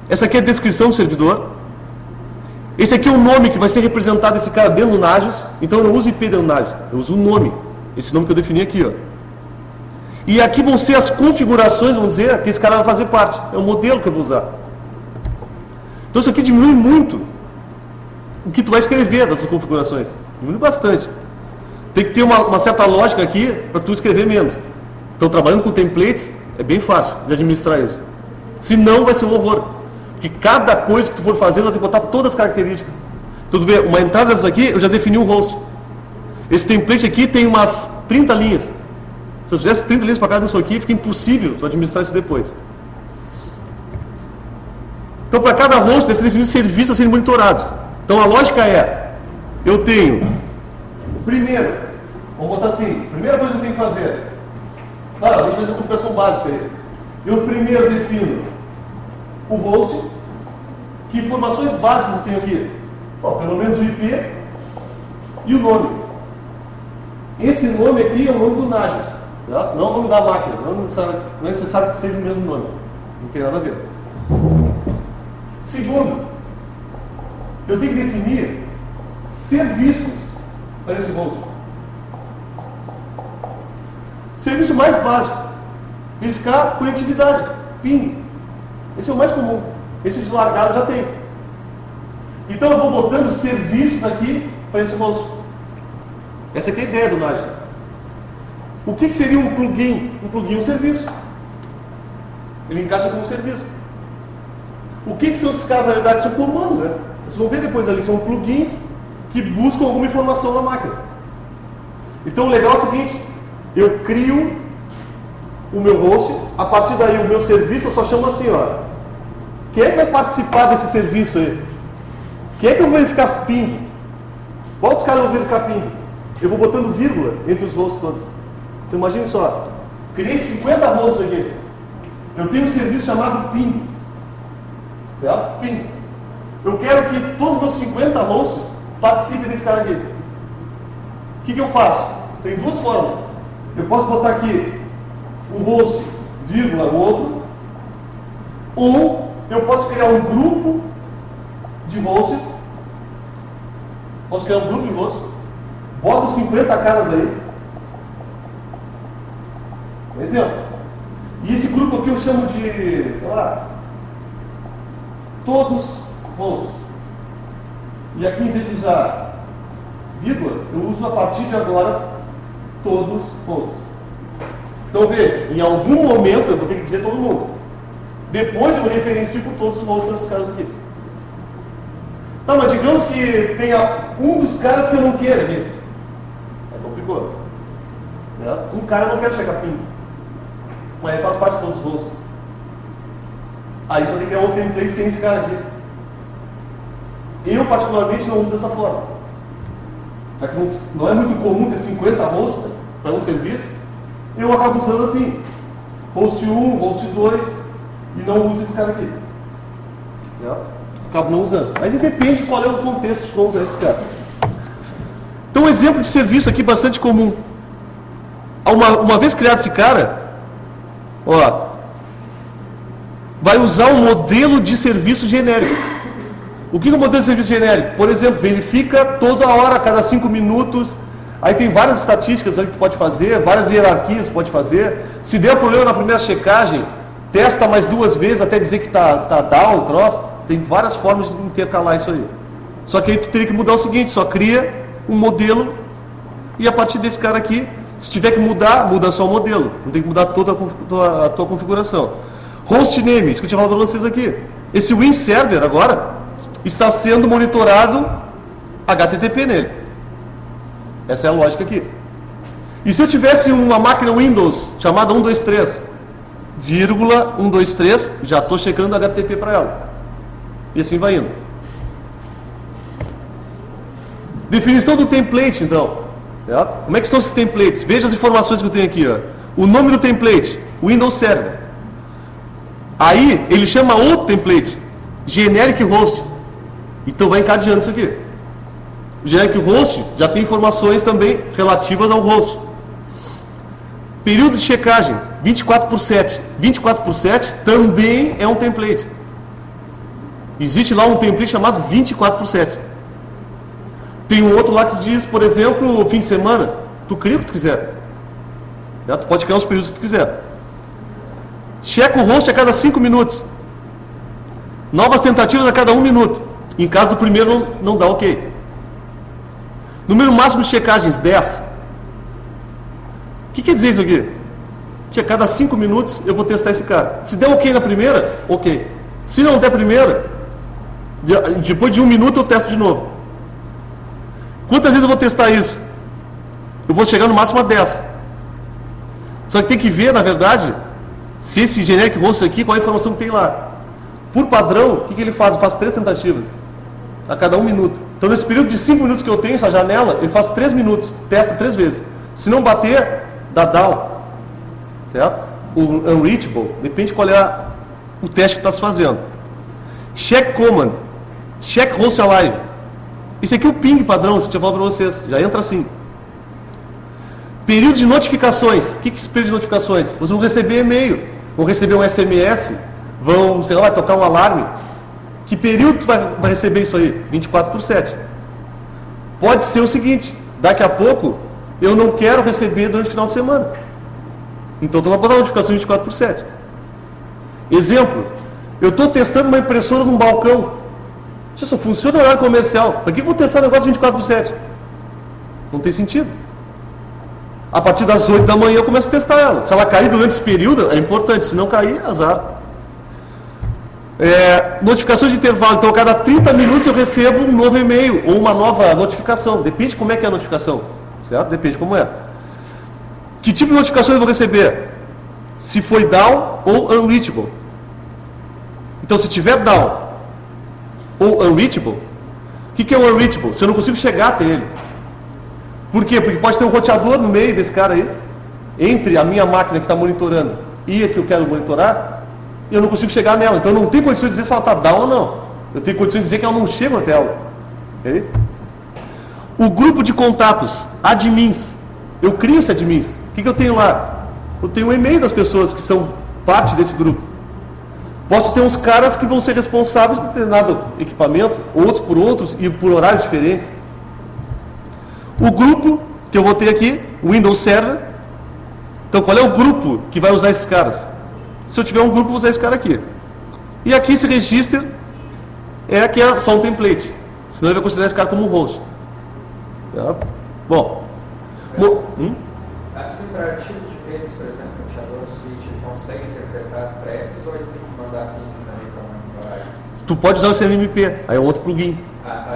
Essa aqui é a descrição do servidor. Esse aqui é o nome que vai ser representado esse cara dentro do Nagios. Então eu não uso IP dentro do Nagios, eu uso o nome. Esse nome que eu defini aqui, ó. E aqui vão ser as configurações, vamos dizer, que esse cara vai fazer parte. É o modelo que eu vou usar. Então isso aqui diminui muito o que tu vai escrever das configurações. Diminui bastante. Tem que ter uma certa lógica aqui para tu escrever menos. Então trabalhando com templates é bem fácil de administrar isso. Senão vai ser um horror. Porque cada coisa que tu for fazer, vai ter que botar todas as características. Então, tu vê, uma entrada dessas aqui, eu já defini um host. Esse template aqui tem umas 30 linhas. Se eu fizesse 30 linhas para cada disso aqui, fica impossível tu administrar isso depois. Então, para cada host, deve ser definido serviços a serem monitorados. Então, a lógica é, eu tenho, primeiro, vamos botar assim, primeira coisa que eu tenho que fazer, claro, a gente faz a configuração básica aí. Eu primeiro defino o host, que informações básicas eu tenho aqui? Bom, pelo menos o IP e o nome. Esse nome aqui é o nome do Nagios, tá? Não é o nome da máquina, não é necessário que seja o mesmo nome, não tem nada a ver. Segundo, eu tenho que definir serviços para esse host. Serviço mais básico, verificar conectividade, ping. Esse é o mais comum. Esse de largada já tem. Então eu vou botando serviços aqui para esse host. Essa aqui é a ideia do Nagios. O que seria um plugin? Um plugin é um serviço. Ele encaixa como um serviço. O que são esses casalidades? São comandos, né? Vocês vão ver depois ali, são plugins que buscam alguma informação na máquina. Então o legal é o seguinte, eu crio o meu host, a partir daí o meu serviço eu só chamo assim, ó. Quem é que vai participar desse serviço aí? Quem é que eu vou verificar ping? Quantos caras eu vou verificar ping? Eu vou botando vírgula entre os hosts todos. Então imagine só, criei 50 hosts aqui. Eu tenho um serviço chamado ping. Tá? Ping. Eu quero que todos os meus 50 hosts participem desse cara aqui. O que eu faço? Tem duas formas. Eu posso botar aqui o host, vírgula, o outro, ou eu posso criar um grupo de hosts, boto 50 caras aí, por exemplo, e esse grupo aqui eu chamo de, sei lá, todos hosts, e aqui em vez de usar vírgula, eu uso a partir de agora todos hosts. Então veja, em algum momento eu vou ter que dizer todo mundo. Depois eu referencio por todos os hosts desses caras aqui. Tá, mas digamos que tenha um dos caras que eu não queira aqui. É complicado. Um cara eu não quero checar ping. Mas ele faz parte de todos os hosts. Aí eu vou ter que criar um template sem esse cara aqui. Eu particularmente não uso dessa forma. Já que não é muito comum ter 50 hosts para um serviço, eu acabo usando assim, host 1, host 2, e não uso esse cara aqui. Acabo não usando. Mas depende qual é o contexto que vou usar esse cara. Então, um exemplo de serviço aqui bastante comum. Uma vez criado esse cara, ó, vai usar um modelo de serviço genérico. O que é um modelo de serviço genérico? Por exemplo, verifica toda hora, a cada 5 minutos. Aí tem várias estatísticas ali que tu pode fazer, várias hierarquias que tu pode fazer. Se der problema na primeira checagem, testa mais 2 vezes até dizer que tá down o troço. Tem várias formas de intercalar isso aí. Só que aí tu teria que mudar o seguinte, só cria um modelo e a partir desse cara aqui, se tiver que mudar, muda só o modelo. Não tem que mudar toda a tua configuração. Host name, isso que eu tinha falado para vocês aqui. Esse Win Server agora está sendo monitorado HTTP nele. Essa é a lógica aqui. E se eu tivesse uma máquina Windows chamada 123, vírgula 123, já estou checando HTTP para ela. E assim vai indo. Definição do template, então. Certo? Como é que são esses templates? Veja as informações que eu tenho aqui. Ó. O nome do template, Windows Server. Aí, ele chama outro template, Generic Host. Então vai encadeando isso aqui. O Generic Host já tem informações também relativas ao host. Período de checagem, 24/7. 24/7 também é um template. Existe lá um template chamado 24/7. Tem um outro lá que diz, por exemplo, fim de semana. Tu cria o que tu quiser. Tu pode criar os períodos que tu quiser. Checa o host a cada 5 minutos. Novas tentativas a cada 1 minuto. Em caso do primeiro não dá ok. Número máximo de checagens, 10. O que quer dizer isso aqui? A cada 5 minutos eu vou testar esse cara. Se der ok na primeira, ok. Se não der primeira, depois de 1 minuto eu testo de novo. Quantas vezes eu vou testar isso? Eu vou chegar no máximo a 10. Só que tem que ver, na verdade, se esse generic host aqui, qual a informação que tem lá. Por padrão, o que ele faz? Ele faz 3 tentativas. A cada 1 minuto. Então, nesse período de 5 minutos que eu tenho, essa janela, ele faz 3 minutos. Testa 3 vezes. Se não bater, dá down. Certo? O unreachable, depende qual é o teste que está se fazendo. Check command. Check host alive. Isso aqui é o ping padrão, isso eu tinha falado para vocês. Já entra assim. Período de notificações. O que é esse período de notificações? Vocês vão receber e-mail, vão receber um SMS, vão, sei lá, vai tocar um alarme. Que período tu vai receber isso aí? 24/7. Pode ser o seguinte, daqui a pouco eu não quero receber durante o final de semana. Então tu vai botar notificação 24/7. Exemplo, eu estou testando uma impressora num balcão. Isso só funciona no horário comercial. Para que eu vou testar um negócio 24/7? Não tem sentido. A partir das 8 da manhã eu começo a testar ela. Se ela cair durante esse período, é importante. Se não cair, azar. Notificações de intervalo. Então, a cada 30 minutos eu recebo um novo e-mail ou uma nova notificação. Depende como é que é a notificação. Certo? Depende como é. Que tipo de notificação eu vou receber? Se foi down ou unreachable. Então, se tiver down ou unreachable, o que é o unreachable? Se eu não consigo chegar até ele. Por quê? Porque pode ter um roteador no meio desse cara aí, entre a minha máquina que está monitorando e a que eu quero monitorar, e eu não consigo chegar nela. Então eu não tenho condições de dizer se ela está down ou não. Eu tenho condições de dizer que ela não chega até ela. Okay? O grupo de contatos, admins. Eu crio esse admins. O que eu tenho lá? Eu tenho um e-mail das pessoas que são parte desse grupo. Posso ter uns caras que vão ser responsáveis por determinado equipamento, outros por outros e por horários diferentes. O grupo que eu vou ter aqui, o Windows Server. Então, qual é o grupo que vai usar esses caras? Se eu tiver um grupo, vou usar esse cara aqui. E aqui esse register que é só um template. Senão ele vai considerar esse cara como um host. Tá? Bom. Assim, para tipo de redes, por exemplo, o roteador switch, ele consegue interpretar traps ou ele tem que mandar ping também para monitorar? Tu pode usar o CMMP, aí é um outro plugin.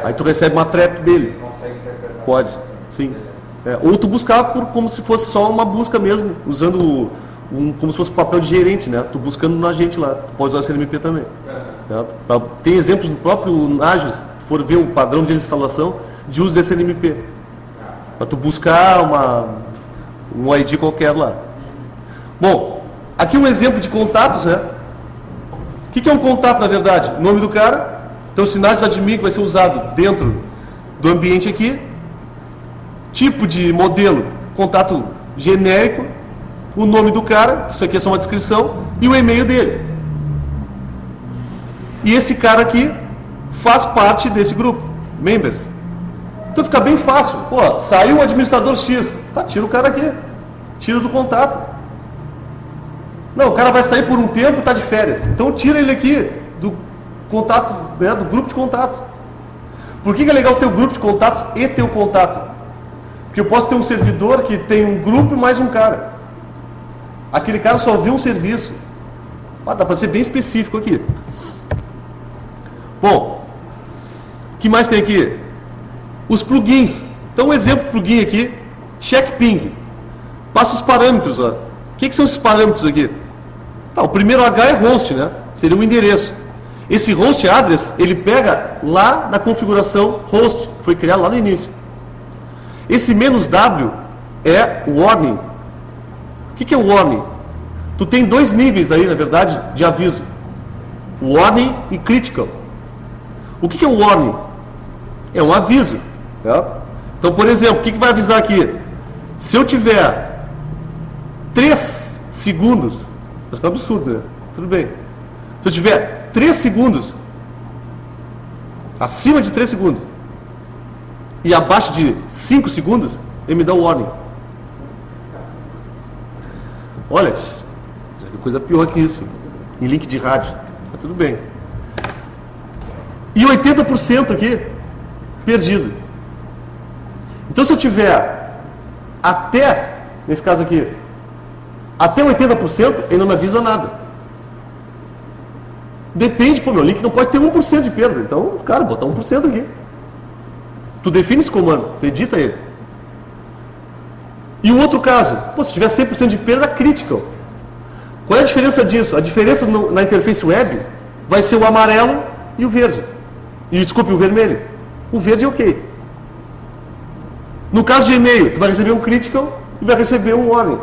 Aí tu recebe uma trap dele. Consegue interpretar? Pode, sim. Ou tu buscar como se fosse só uma busca mesmo, usando como se fosse papel de gerente, né? Tu buscando no agente lá. Tu pode usar o CMMP também. Tem exemplos do próprio Nagios, se for ver o padrão de instalação, de uso desse CMMP. Para tu buscar um ID qualquer lá. Bom, aqui um exemplo de contatos, né? O que é um contato, na verdade? O nome do cara. Então, sinais de admin que vai ser usado dentro do ambiente aqui. Tipo de modelo, contato genérico. O nome do cara, isso aqui é só uma descrição. E o e-mail dele. E esse cara aqui faz parte desse grupo, members. Então fica bem fácil. Pô, saiu o administrador X. Tá, tira o cara aqui. Tira do contato. Não, o cara vai sair por um tempo e está de férias. Então tira ele aqui do contato, né, do grupo de contatos. Por que é legal ter o grupo de contatos e ter o contato? Porque eu posso ter um servidor que tem um grupo e mais um cara. Aquele cara só vê um serviço. Dá para ser bem específico aqui. Bom, o que mais tem aqui? Os plugins. Então, um exemplo de plugin aqui, checkping. Passa os parâmetros. Ó. O que são esses parâmetros aqui? Tá, o primeiro H é host, né? Seria um endereço. Esse host address, ele pega lá na configuração host, que foi criado lá no início. Esse "-w é warning. O que é o warning? Tu tem 2 níveis aí, na verdade, de aviso. Warning e critical. O que é o warning? É um aviso. Tá? Então, por exemplo, o que vai avisar aqui? Se eu tiver 3 segundos, mas é um absurdo, né? Tudo bem. Se eu tiver 3 segundos, acima de 3 segundos, e abaixo de 5 segundos, ele me dá um warning. Olha, já vi coisa pior que isso, em link de rádio. Mas tudo bem. E 80% aqui, perdido. Então, se eu tiver até, nesse caso aqui, até 80%, ele não me avisa nada. Depende, pô, meu link não pode ter 1% de perda. Então, cara, botar 1% aqui. Tu define esse comando, tu edita ele. E o outro caso, pô, se tiver 100% de perda, critical. Qual é a diferença disso? A diferença na interface web vai ser o amarelo e o verde. E, desculpe, o vermelho. O verde é ok. No caso de e-mail, tu vai receber um critical e vai receber um warning.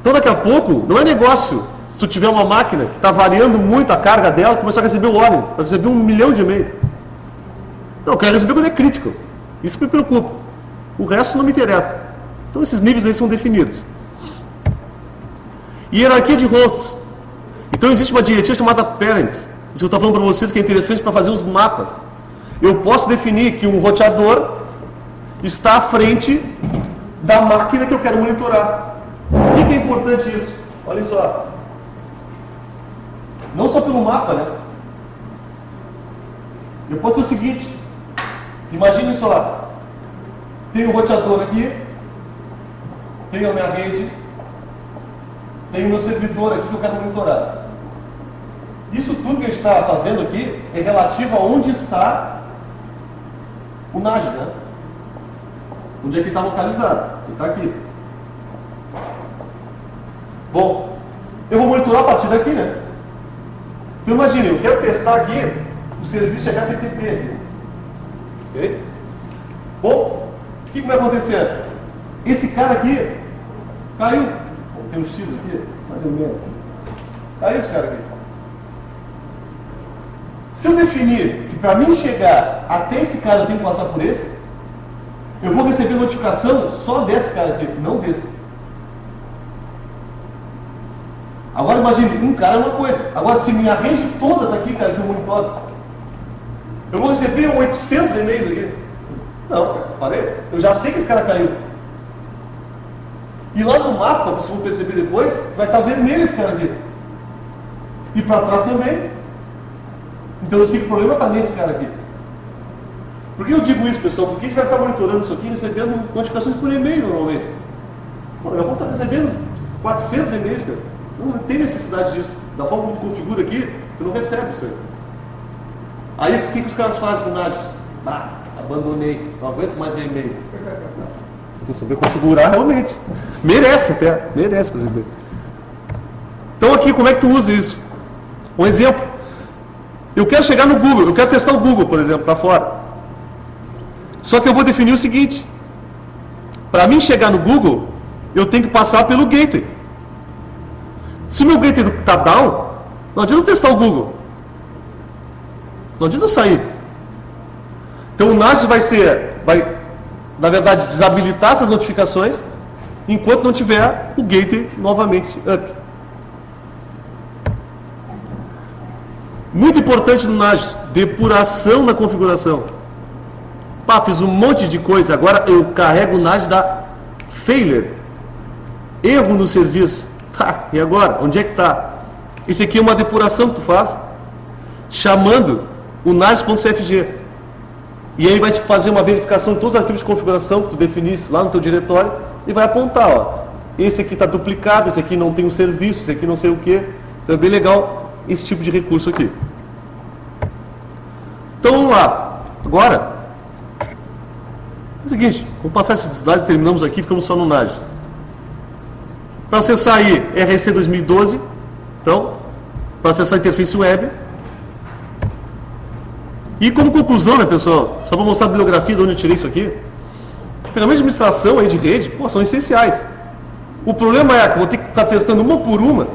Então, daqui a pouco, não é negócio, se tu tiver uma máquina que está variando muito a carga dela, começar a receber o warning, vai receber 1 milhão de e-mail. Não, eu quero receber quando é critical. Isso me preocupa. O resto não me interessa. Então, esses níveis aí são definidos. Hierarquia de hosts. Então, existe uma diretiva chamada parents. Isso que eu estou falando para vocês que é interessante para fazer os mapas. Eu posso definir que um roteador está à frente da máquina que eu quero monitorar. Por que é importante isso? Olha só. Não só pelo mapa, né? Eu posso ter o seguinte. Imagine só. Tem um roteador aqui. Tenho a minha rede. Tenho o meu servidor aqui que eu quero monitorar. Isso tudo que a gente está fazendo aqui é relativo a onde está o NAS, né? Onde é que está localizado? Ele está aqui. Bom, eu vou monitorar a partir daqui, né? Então imagine, eu quero testar aqui o serviço HTTP aqui. Ok? Bom, o que vai acontecer? Esse cara aqui caiu. Tem um X aqui, mais ou menos. Caiu esse cara aqui. Se eu definir que para mim chegar até esse cara eu tenho que passar por esse, eu vou receber notificação só desse cara aqui, não desse. Agora imagine, um cara é uma coisa. Agora se minha rede toda está aqui, cara, que eu monitoro, eu vou receber 800 e-mails aqui. Não, cara, parei. Eu já sei que esse cara caiu. E lá no mapa, vocês vão perceber depois, vai estar vermelho esse cara aqui. E para trás também. Então eu sei que o problema está nesse cara aqui. Por que eu digo isso, pessoal? Porque a gente vai ficar monitorando isso aqui, recebendo notificações por e-mail normalmente. Pô, eu vou estar recebendo 400 e-mails, cara. Não tem necessidade disso. Da forma como tu configura aqui, tu não recebe isso aí. Aí o que os caras fazem com o NAS? Ah, abandonei, não aguento mais ver e-mail. Vou saber configurar realmente. Merece até, merece fazer. Então aqui, como é que tu usa isso? Um exemplo. Eu quero chegar no Google, eu quero testar o Google, por exemplo, para fora. Só que eu vou definir o seguinte. Para mim chegar no Google, eu tenho que passar pelo gateway. Se o meu gateway está down, não adianta eu testar o Google. Não adianta eu sair. Então o NAS vai, na verdade, desabilitar essas notificações enquanto não tiver o gateway novamente up. Muito importante no NAS, depuração na configuração. Pá, fiz um monte de coisa, agora eu carrego o NAS da failure. Erro no serviço. Tá, e agora? Onde é que está? Isso aqui é uma depuração que tu faz, chamando o NAS.cfg. E aí vai te fazer uma verificação de todos os arquivos de configuração que tu definisse lá no teu diretório e vai apontar, ó, esse aqui está duplicado, esse aqui não tem um serviço, esse aqui não sei o que. Então é bem legal esse tipo de recurso aqui. Então vamos lá. Agora, é o seguinte, vamos passar esses slides, terminamos aqui, ficamos só no NAS. Para acessar aí, RC 2012, então, para acessar a interface web. E como conclusão, né, pessoal, só para mostrar a bibliografia de onde eu tirei isso aqui, ferramentas de administração aí de rede, pô, são essenciais. O problema é que eu vou ter que ficar testando uma por uma,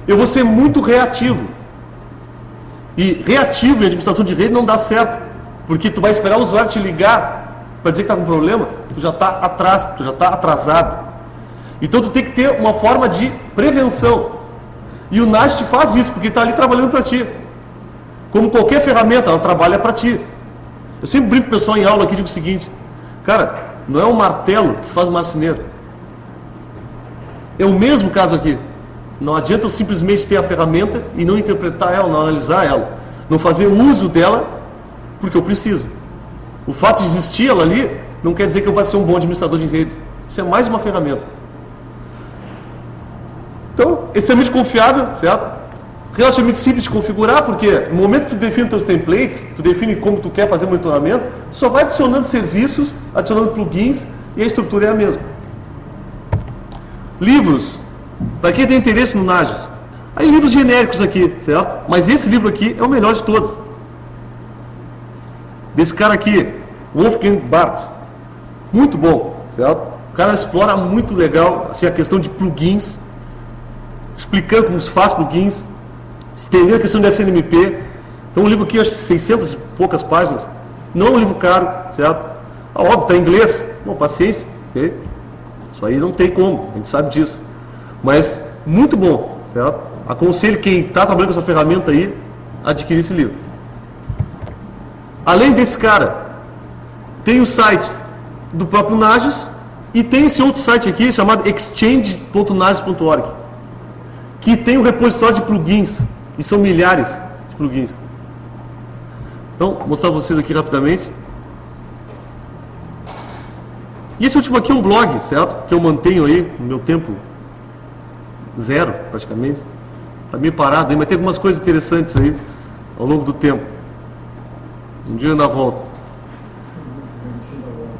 eu vou ser muito reativo. E reativo em administração de rede não dá certo, porque tu vai esperar o usuário te ligar para dizer que está com problema, tu já está atrás, tu já está atrasado. Então tu tem que ter uma forma de prevenção. E o Nagios te faz isso, porque está ali trabalhando para ti. Como qualquer ferramenta, ela trabalha para ti. Eu sempre brinco com o pessoal em aula aqui e digo o seguinte: cara, não é um martelo que faz marceneiro. É o mesmo caso aqui. Não adianta eu simplesmente ter a ferramenta e não interpretar ela, não analisar ela, não fazer uso dela, porque eu preciso. O fato de existir ela ali não quer dizer que eu vou ser um bom administrador de rede. Isso é mais uma ferramenta. Então, extremamente confiável, certo? Relativamente simples de configurar, porque no momento que tu define os teus templates, tu define como tu quer fazer monitoramento, tu só vai adicionando serviços, adicionando plugins, e a estrutura é a mesma. Livros. Para quem tem interesse no Nagios, aí livros genéricos aqui, certo? Mas esse livro aqui é o melhor de todos. Desse cara aqui, Wolfgang Barth. Muito bom, certo? O cara explora muito legal assim, a questão de plugins, explicando como se faz plugins, estendendo a questão de SNMP. Então um livro aqui, acho que 600 e poucas páginas. Não é um livro caro, certo? Óbvio, está em inglês. Não, paciência. Okay? Isso aí não tem como, a gente sabe disso. Mas muito bom, certo? Aconselho quem está trabalhando com essa ferramenta aí a adquirir esse livro. Além desse cara, tem os sites do próprio Nagios e tem esse outro site aqui chamado exchange.nagios.org, que tem um repositório de plugins, e são milhares de plugins. Então, vou mostrar para vocês aqui rapidamente. E esse último aqui é um blog, certo? Que eu mantenho aí no meu tempo zero, praticamente. Está meio parado aí, mas tem algumas coisas interessantes aí ao longo do tempo. Um dia eu ainda volto.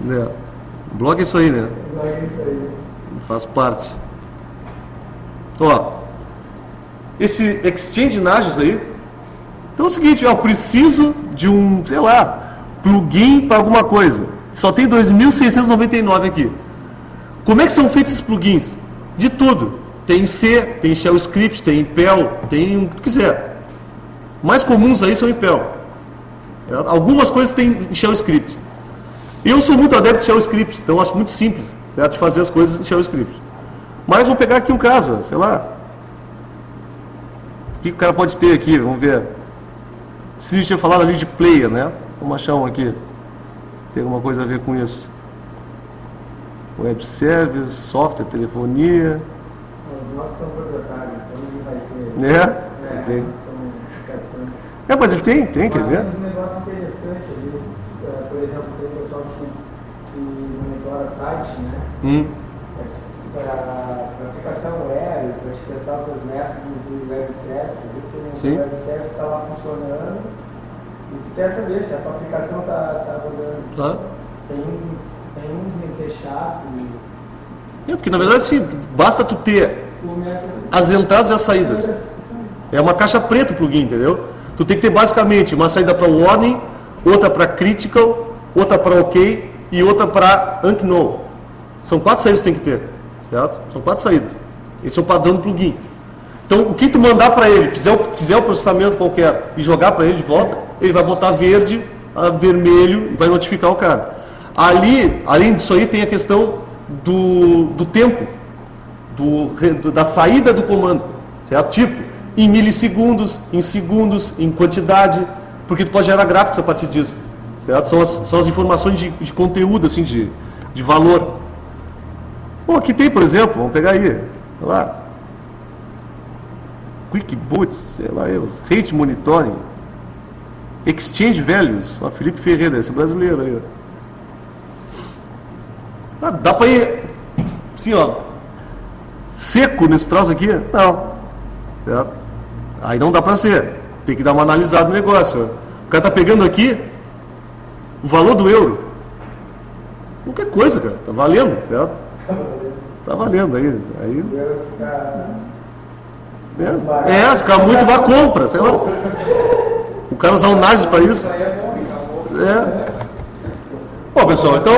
O blog é isso aí, né? Faz parte. Ó, esse Exchange Nagios aí. Então é o seguinte, eu preciso de um, sei lá, plugin para alguma coisa. Só tem 2.699 aqui. Como é que são feitos esses plugins? De tudo. Tem C, tem Shell Script, tem Impel, tem o que tu quiser. Mais comuns aí são Impel. Algumas coisas tem Shell Script. Eu sou muito adepto de Shell Script, então acho muito simples, certo? De fazer as coisas em Shell Script. Mas vou pegar aqui um caso, sei lá. O que o cara pode ter aqui? Vamos ver. Se a gente tinha falado ali de player, né? Vamos achar um aqui. Tem alguma coisa a ver com isso. Web Service, software, telefonia. Os nossos são proprietários, então ele vai ter. Tem. São Mas ele tem, quer ver? Mas tem um negócio interessante ali. Por exemplo, tem pessoal que monitora site, né? Para aplicação web, para te testar os métodos do web service, o web service está lá funcionando e tu quer saber se a tua aplicação está rodando. Tá. Tem uns em C Sharp. Porque na verdade assim, basta tu ter as entradas e as saídas. É uma caixa preta o plugin, entendeu? Tu tem que ter basicamente uma saída para warning, outra para critical, outra para OK e outra para unknown. São 4 saídas que tu tem que ter, certo? São 4 saídas. Esse é o padrão do plugin. Então, o que tu mandar para ele, fizer o processamento qualquer e jogar para ele de volta, ele vai botar verde, vermelho e vai notificar o cara. Ali, além disso aí, tem a questão do tempo, da saída do comando, certo? Tipo, em milissegundos, em segundos, em quantidade, porque tu pode gerar gráficos a partir disso, certo? São as informações de conteúdo, assim, de valor. Bom, aqui tem, por exemplo, vamos pegar aí, sei lá, Quick Boot, sei lá, Rate Monitoring, Exchange Values, ó, Felipe Ferreira, esse brasileiro aí, ó. Dá para ir, assim, ó, seco nesse troço aqui? Não, certo? Aí não dá para ser, tem que dar uma analisada no negócio, ó. O cara tá pegando aqui o valor do euro, qualquer coisa, cara, tá valendo, certo? Tá valendo aí. Ficar muito uma compra, sei lá. O cara usar o Nagios para isso. Bom, pessoal, então